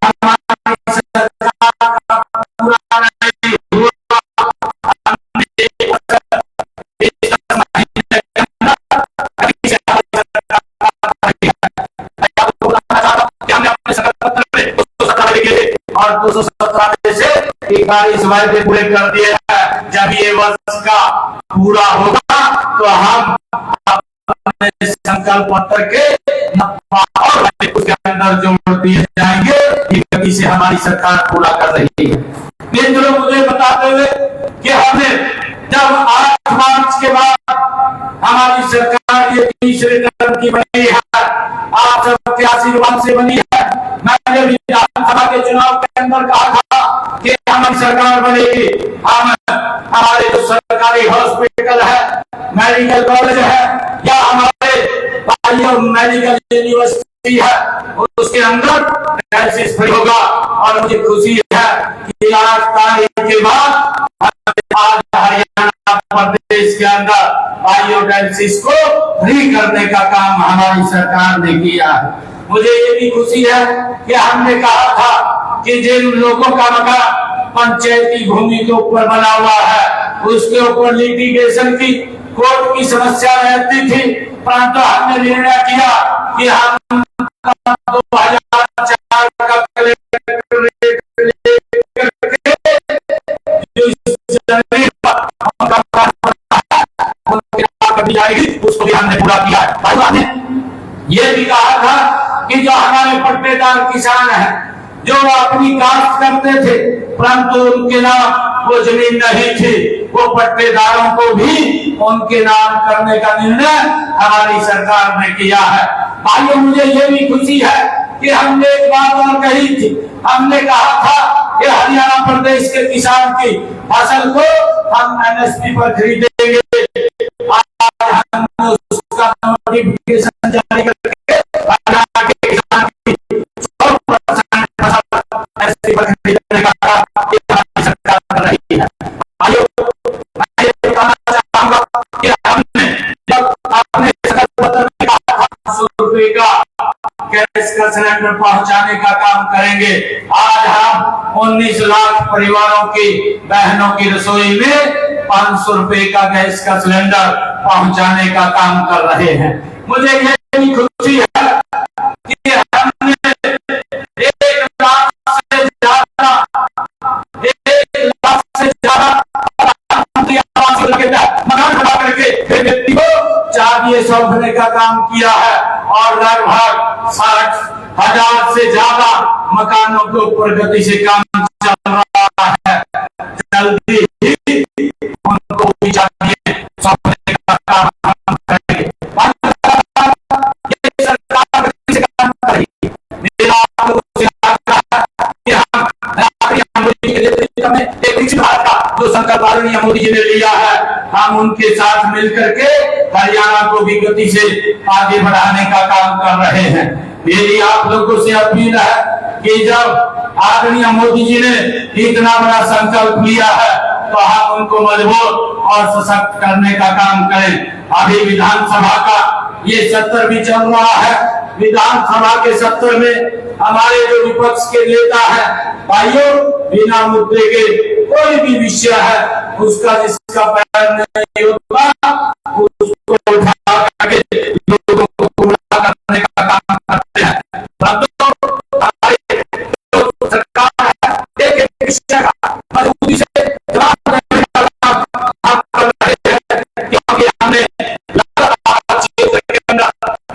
हमारी सरकार का पूरा नहीं हुआ। और 217 से 41 वायदे पूरे कर दिए हैं। जब ये वर्ष का पूरा होगा तो हम अपने संकल्प पत्र के और उसके अंदर जोड़ दिए जाएंगे। ये गति से हमारी सरकार पूरा कर रही है। मित्रों, मुझे बताते हुए कि हमने जब 8 मार्च के बाद हमारी सरकार ये तीसरे टर्म की बनी है, आप सबके आशीर्वाद से बनी है। मैंने विधानसभा के चुनाव के अंदर कहा था कि हमारी सरकार बनेगी। हम हमारे जो सरकारी हॉस्पिटल है, मेडिकल कॉलेज है या हमारे मेडिकल यूनिवर्सिटी है, उसके अंदर डायलिसिस फ्री होगा। और मुझे खुशी है कि 8 तारीख के बाद आज हरियाणा प्रदेश के अंदर बायोडायलिसिस को फ्री करने का काम हमारी सरकार ने किया है। मुझे ये भी खुशी है कि हमने कहा था कि जिन लोगों का मकान पंचायती भूमि के ऊपर बना हुआ है, उसके ऊपर लिटिगेशन की कोर्ट की समस्या रहती थी, परंतु हमने निर्णय किया कि हम 2004 का उसको भी हमने पूरा किया है। ये भी कहा था कि जो हमारे पट्टेदार किसान हैं, जो अपनी काश्त करते थे परंतु उनके नाम वो जमीन नहीं थी, वो पट्टेदारों को भी उनके नाम करने का निर्णय हमारी सरकार ने किया है। भाइयों, मुझे ये भी खुशी है कि हमने एक बात और कही थी। हमने कहा था कि हरियाणा प्रदेश के किसान की फसल को हम एमएसपी पर खरीदेंगे। आज हमने उसका नोटिफिकेशन जारी करके हरियाणा के किसान की 100% फसल एमएसपी पर खरीदने का काम हमारी सरकार कर रही है। आइए, मैं ये बताना चाहूंगा कि हमने जब अपने संकल्प पत्र में कहा था 100 रुपए का गैस का सिलेंडर पहुंचाने का काम करेंगे, आज हम 19 लाख परिवारों की बहनों की रसोई में 500 रुपए का गैस का सिलेंडर पहुंचाने का काम कर रहे हैं। मुझे ये भी खुशी है कि हमने 1 लाख से ज्यादा मकान बना करके व्यक्ति को चाबी सौंपने का काम किया है और लगभग 60,000 से ज्यादा मकानों के ऊपर गति से काम चल रहा है। जल्दी ही उनको भी चाबी सौंपने का काम हम करेंगे। ये सरकार गति से काम कर रही है। मेरा आप लोगों से आग्रह है कि हम मोदी के नेतृत्व में एक विकसित भारत का जो संकल्प आदरणीय मोदी जी ने लिया है, हम उनके साथ मिलकर के हरियाणा को भी गति से आगे बढ़ाने का काम कर रहे हैं। मेरी आप लोगों से अपील है कि जब आदरणीय मोदी जी ने इतना बड़ा संकल्प लिया है तो हम उनको मजबूत और सशक्त करने का काम करें। अभी विधानसभा का ये सत्र भी चल रहा है। विधानसभा के सत्र में हमारे जो विपक्ष के नेता है, भाइयों, बिना मुद्दे के कोई भी विषय है उसका जिसका पैर नहीं होता उसको उठा करके लोगों को पूरा करने का काम करते हैं। हमारे जो सरकार है एक एक विषय का मजबूती से जवाब देने का काम कर रहे हैं, क्योंकि हमने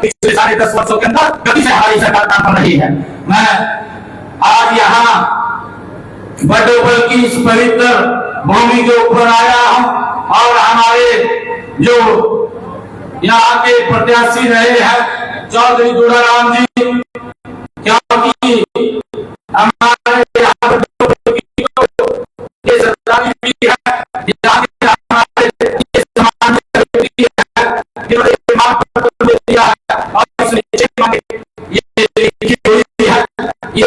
पिछले 10.5 वर्षों के अंदर गति से हमारी सरकार काम कर रही है। मैं आज यहाँ बड़ोबल की इस पवित्र भूमि के ऊपर आया हूँ और हमारे जो यहाँ के प्रत्याशी रहे हैं चौधरी दुलाराम जी, क्योंकि हमारे यहाँ ये सरदारी भी है, यहाँ के हमारे ये समाज है जिन्होंने मांग पत्र दिया है और इसलिए मांगे ये लिखी हुई है, ये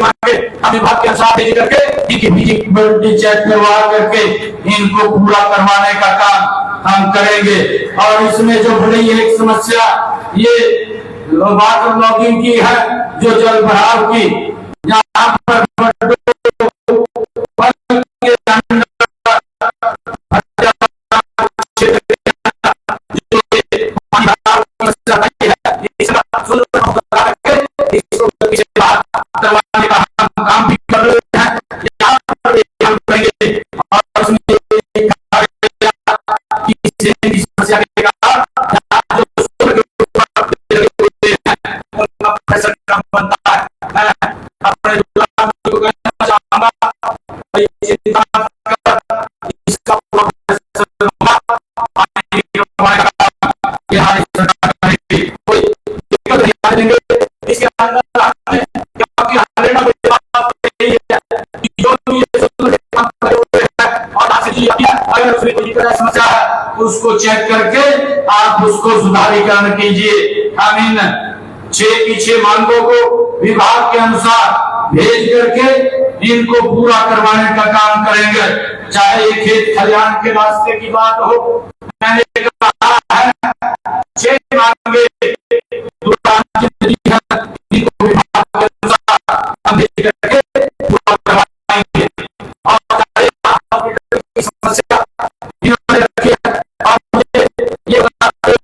मांगे हम विभाग के अनुसार भेज करके इनकी चेक करवा करके इनको पूरा करवाने का काम हम करेंगे। और इसमें जो बड़ी एक समस्या ये वाटर लॉगिंग की है, जो जल भराव की, यहाँ पर करवाने का हम काम भी कर रहे हैं। यहाँ पर हम करेंगे और उसमें समस्या के काम बनता है। मैं अपने को कहना चाहूंगा इसका कोई दिक्कत नहीं आने देंगे इसके अंदर अगर उसमें कोई समस्या है उसको चेक करके आप उसको सुधारीकरण कीजिए। हम इन 6 मांगों को विभाग के अनुसार भेज करके इनको पूरा करवाने का काम करेंगे। चाहे ये खेत खलिहान के रास्ते की बात हो, मैंने कहा है 6 मांगे इनको विभाग के अनुसार हम भेज करके पूरा करवाएंगे। और समस्या इन्होंने रखी है और मुझे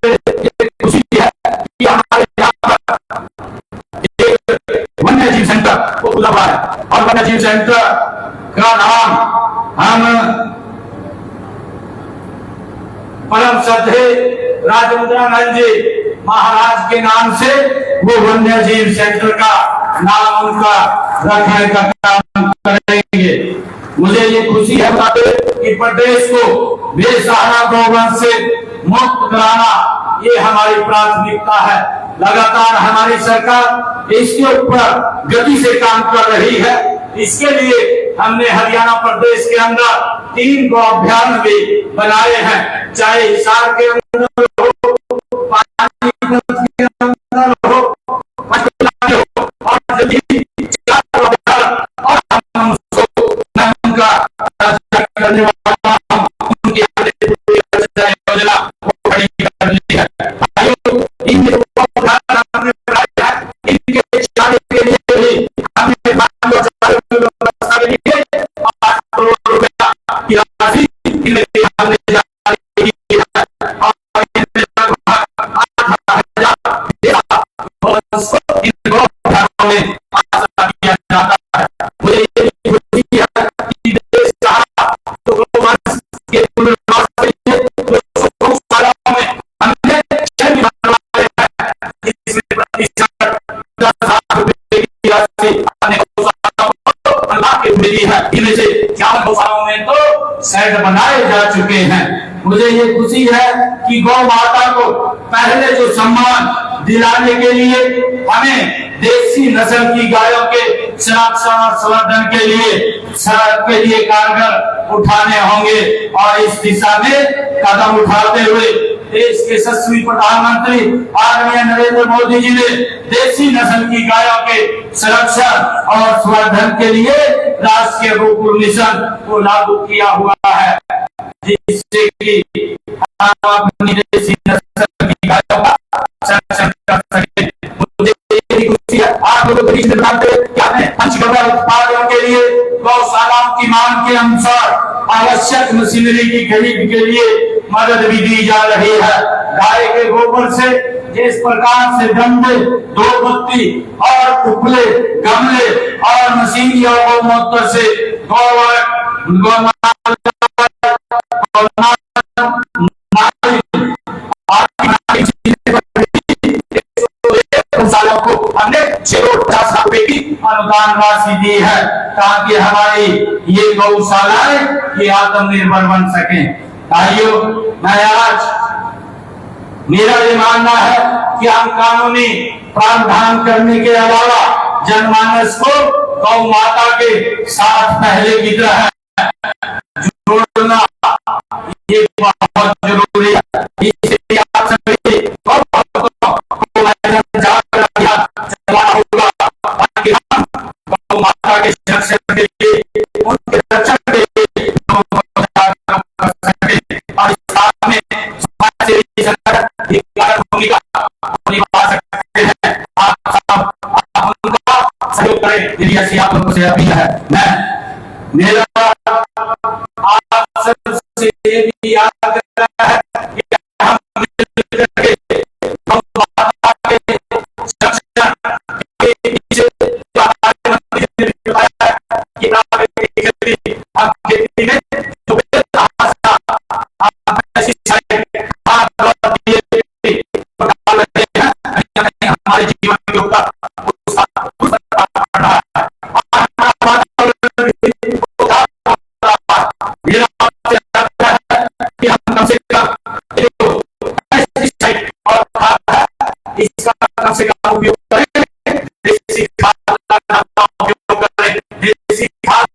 ये खुशी है कि हमारे यहाँ एक वन्य जीव सेंटर को खुला हुआ है और वन्य जीव सेंटर का नाम हम परम श्रद्धे राजेंद्रानंद जी महाराज के नाम से वो वन्य जीव सेंटर का नाम उनका रखने का काम करेंगे। मुझे ये खुशी है कि प्रदेश को बेसहारा गौवंश से मुक्त कराना ये हमारी प्राथमिकता है। लगातार हमारी सरकार इसके ऊपर गति से काम कर रही है। इसके लिए हमने हरियाणा प्रदेश के अंदर 3 गौ अभ्यारण्य भी बनाए हैं, चाहे हिसार के अंदर हो, पानीपत के अंदर हो, पंचकुला हो और जल्दी 4 और हम उसको करने वाला उनकी योजना खड़ी कर ली है। इनके चारे के लिए भी हमने व्यवस्था के लिए 8 करोड़ रुपया की राशि हमने जारी की है और इनको में आशा किया जाता है। मुझे ये खुशी है कि देश के पुनर्वास के लिए हमने 6 बनवाए हैं। इसमें प्रतिशत 10,000 रुपए की राशि मिली है। इनमें से 4 गौशालाओं में तो शेड बनाए जा चुके हैं। मुझे ये खुशी है कि गौ माता को पहले जो सम्मान दिलाने के लिए हमें देसी नस्ल की गायों के संरक्षण और संवर्धन के लिए कारगर उठाने होंगे और इस दिशा में कदम उठाते हुए देश के यशस्वी प्रधानमंत्री आदरणीय नरेंद्र मोदी जी ने देसी नस्ल की गायों के संरक्षण और संवर्धन के लिए राष्ट्रीय गोकुल मिशन को लागू किया हुआ है। जिससे कि हम अपनी देशी नस्ल की गायों का संरक्षण कर सके। मुझे यही खुशी है आप लोगों के बीच में बताते कि हमने पंचगव्य उत्पादन के लिए गौशालाओं की मांग के अनुसार आवश्यक मशीनरी की खरीद के लिए मदद भी दी जा रही है। गाय के गोबर से जिस प्रकार से डंडे, धूपबत्ती और उपले, गमले और मशीन और गौमूत्र से गौशालाओं को हमने 650 लाख रुपए की अनुदान राशि दी है ताकि हमारी ये गौशालाएं ये आत्मनिर्भर बन सके। भाइयों, मैं आज मेरा ये मानना है कि हम कानूनी प्रावधान करने के अलावा जनमानस को गौ माता के साथ पहले की तरह जोड़ना ये बहुत जरूरी है। इसलिए आप सभी ताकि हम गौ माता के संरक्षण के लिए, उनके रक्षण के लिए कर सकें और इस काम में समाज सेवी भूमिका निभा सकते हैं। आप सब उनका सहयोग करें, यदि ऐसी आप लोगों से अपील है। मैं मेरा आप सबसे ये भी याद करना है कि हम मिलकर के गौ माता के संरक्षण के पीछे जो हमारे मंत्री ने बताया कि हम खेती में जो हमारे जीवन के ऊपर कि हम कम से कम इसका कम से कम उपयोग करें, देसी खाद का उपयोग करें। देसी खाद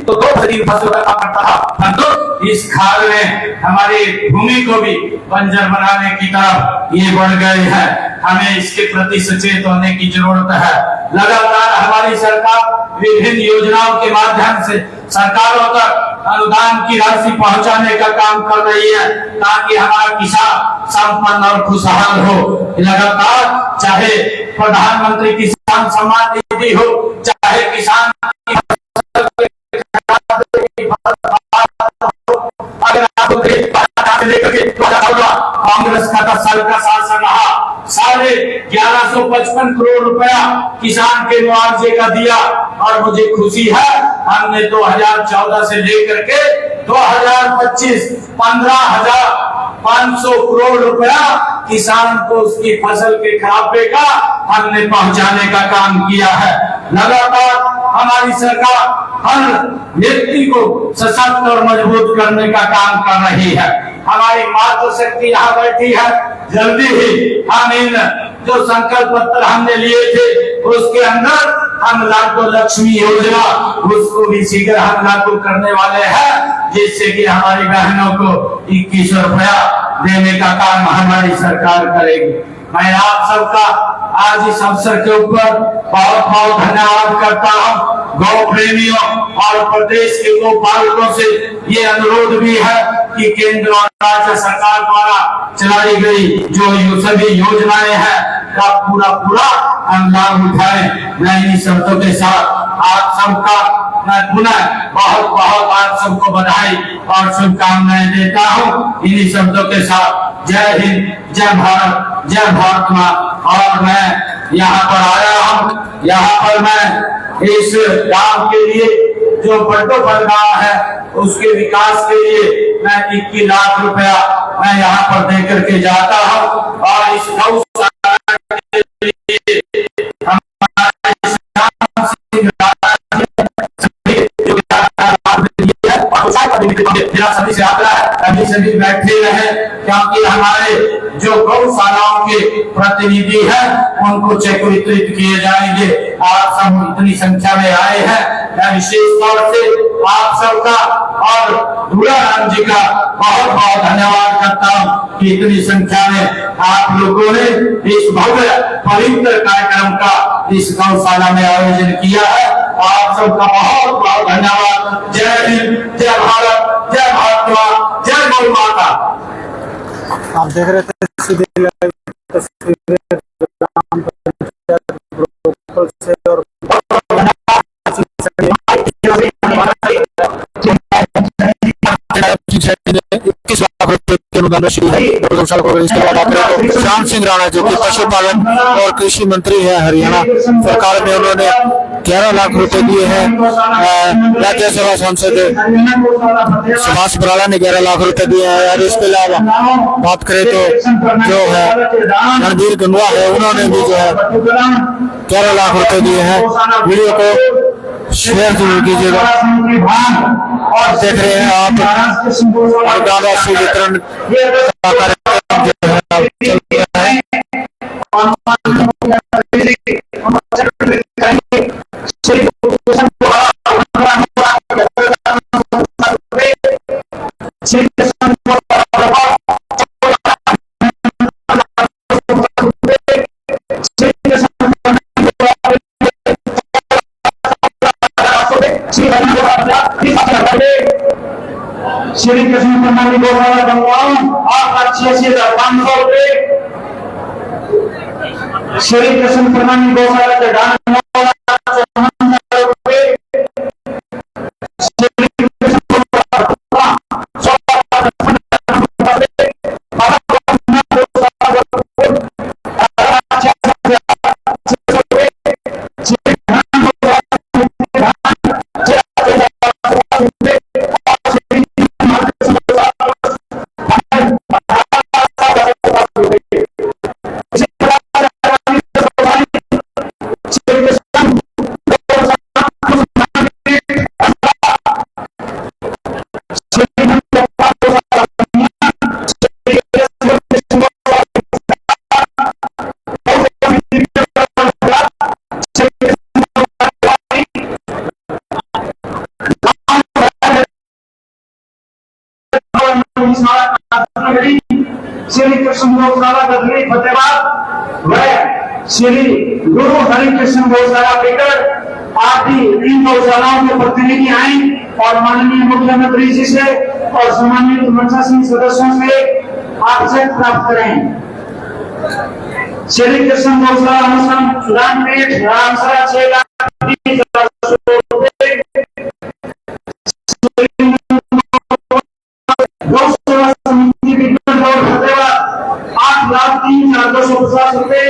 तो 2 फसलों का काम करता था, परंतु इस खाद में हमारी भूमि को भी बंजर बनाने की तरफ ये बढ़ गए हैं। हमें इसके प्रति सचेत होने की जरूरत है। लगातार हमारी सरकार विभिन्न योजनाओं के माध्यम से सरकारों तक अनुदान की राशि पहुंचाने का काम कर रही है ताकि हमारा किसान संपन्न और खुशहाल हो। लगातार चाहे प्रधानमंत्री किसान सम्मान निधि हो, चाहे किसान अगर आपको लेकर के कांग्रेस का 10 साल का शासन रहा, 1155 करोड़ रुपया किसान के मुआवजे का दिया और मुझे खुशी है हमने 2014 से लेकर के 2025 15,500 करोड़ रुपया किसान को उसकी फसल के खराबे का हमने पहुंचाने का काम किया है। लगातार हमारी सरकार हर व्यक्ति को सशक्त और मजबूत करने का काम कर रही है। हमारी मातृशक्ति यहाँ बैठी है। जल्दी ही हम इन जो संकल्प पत्र हमने लिए थे उसके अंदर हम लागू लक्ष्मी योजना उसको भी शीघ्र हम लागू करने वाले हैं, जिससे कि हमारी बहनों को 21 रुपया देने का काम हमारी सरकार करेगी। मैं आप सबका आज इस अवसर के ऊपर बहुत बहुत धन्यवाद करता हूँ। गौ प्रेमियों और प्रदेश के गौ पालकों से ये अनुरोध भी है कि केंद्र और राज्य सरकार द्वारा चलाई गई जो सभी योजनाएं हैं का पूरा हम लाभ उठाएं। मैं इन शब्दों के साथ आप सबका मैं पुनः बहुत बहुत आप सबको बधाई और शुभकामनाएं देता हूँ। इन्हीं शब्दों के साथ जय हिंद, जय भारत, जय भारत माँ। और मैं यहाँ पर आया हूँ, यहाँ पर मैं इस गांव के लिए जो बड्डोपन गांव है उसके विकास के लिए मैं 21 लाख रुपया मैं यहाँ पर दे करके जाता हूँ और इस गौशाला के लिए जिला समिति से आग्रह है अभी सभी बैठे रहे, क्योंकि हमारे जो गौशालाओं के प्रतिनिधि हैं उनको चेक वितरित किए जाएंगे। आप सब इतनी संख्या में आए हैं, मैं विशेष तौर से आप सबका और दुलाराम जी का बहुत बहुत धन्यवाद करता हूँ कि इतनी संख्या में आप लोगों ने इस भव्य पवित्र कार्यक्रम का इस गौशाला में आयोजन किया है। आप सबका बहुत बहुत धन्यवाद। जय हिंद, जय भारत, जय महात्मा, जय गौ माता। आप देख रहे थे सीधे लाइव तस्वीरें ग्राम पंचायत ब्रोकल से और 21 लाख रुपए के अनुदान राशि है गौशाला को। इसके बाद बात करें तो श्याम सिंह राणा जो कि पशुपालन और कृषि मंत्री है हरियाणा सरकार में, उन्होंने 11 लाख रुपए दिए हैं। राज्यसभा सांसद सुभाष बराला ने 11 लाख रुपए दिए हैं। और इसके अलावा बात करें तो जो है रणधीर गंगवा है, उन्होंने भी जो है 11 लाख रुपए दिए हैं। वीडियो को शेयर जरूर कीजिएगा। और देख रहे हैं आप अनुदान राशि वितरण कार्यक्रम जो है चल रहा है। श्री कृष्ण प्रणाली गौशाला बनवाऊं आपका 86,500 रुपए। श्री कृष्ण प्रणाली गौशाला के दान रुपए। श्री कृष्ण श्री कृष्ण गौशाला गदरी फतेहाबाद व श्री गुरु हरिकृष्ण गौशाला बेकर आदि इन गौशालाओं के प्रतिनिधि आए और माननीय मुख्यमंत्री जी से और सम्मानित मंचासीन सदस्यों से आक्षेप प्राप्त करें। श्री कृष्ण गौशाला अनुसंधान पीठ रामसरा 6 लाख 30,000 रुपए। गौशाला समिति विज्ञान और फतेहाबाद 8,03,250 रुपए।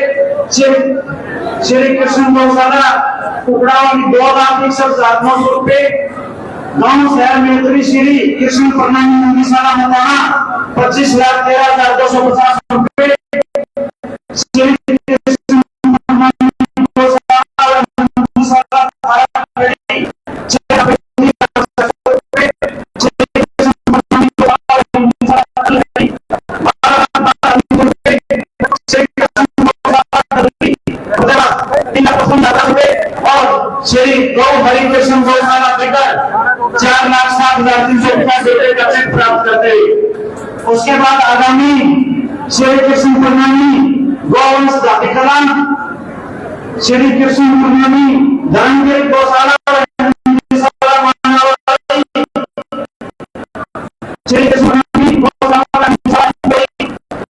श्री कृष्ण गौशाला कुकड़ावाली 2,61,900 रुपए। गांव शहर में श्री कृष्ण प्रणाली नंदीशाला मताना 25,13,250 रुपए। श्री कृष्ण प्रणाली गौशाला नंदीशाला श्री गौ हरिकृष्ण गौशाला बेकर 4,60,350 रुपए का चेक प्राप्त करते। उसके बाद आगामी श्री कृष्ण प्रणाली गौवंश विकलांग श्री कृष्ण प्रणाली धर्मगिरी गौशाला श्री कृष्ण प्रणाली गौशाला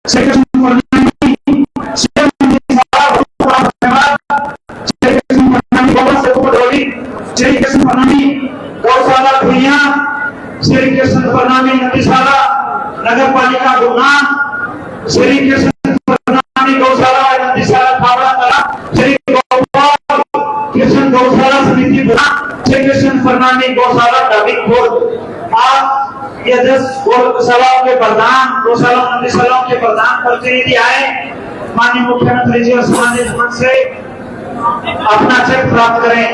श्री कृष्ण श्री कृष्ण प्रणाली गौशाला भुइया श्री कृष्ण प्रणाली नंदीशाला नगर पालिका गुना श्री कृष्ण प्रणाली गौशाला नंदीशाला खावड़ा कला श्री कृष्ण गौशाला समिति गुना श्री कृष्ण प्रणाली गौशाला डाबिकपुर। आप ये 10 गौशालाओं के प्रधान गौशाला नंदीशालाओं के प्रधान प्रतिनिधि आए, माननीय मुख्यमंत्री जी और सम्मानित मंच से अपना चेक प्राप्त करें।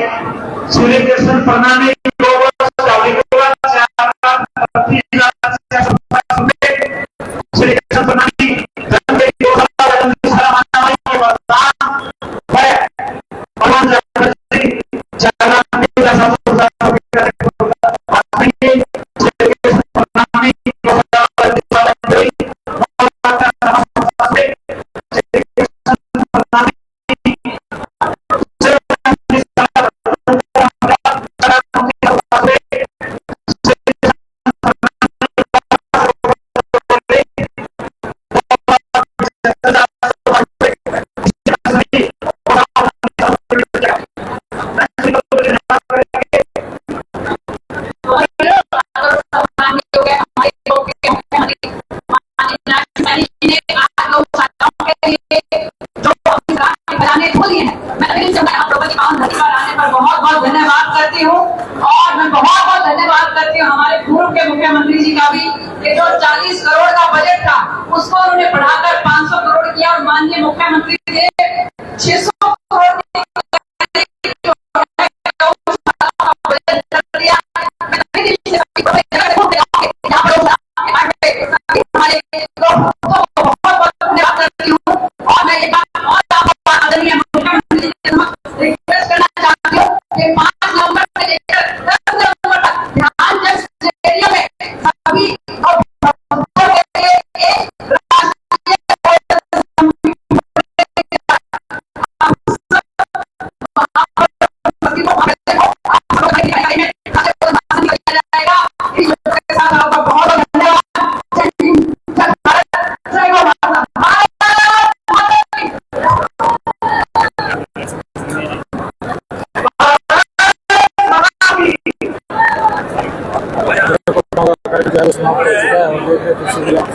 श्री कृष्ण प्रणाली जो बयाने खोली है, मैं फिर से यहाँ द्रौपदी पावन धरती पर आने पर बहुत बहुत धन्यवाद करती हूँ। और मैं बहुत बहुत धन्यवाद करती हूँ हमारे पूर्व के मुख्यमंत्री जी का भी, कि जो 40 करोड़ का बजट था उसको उन्होंने बढ़ाकर 500 करोड़ किया, और माननीय मुख्यमंत्री ने 600 करोड़ बजट कर दिया।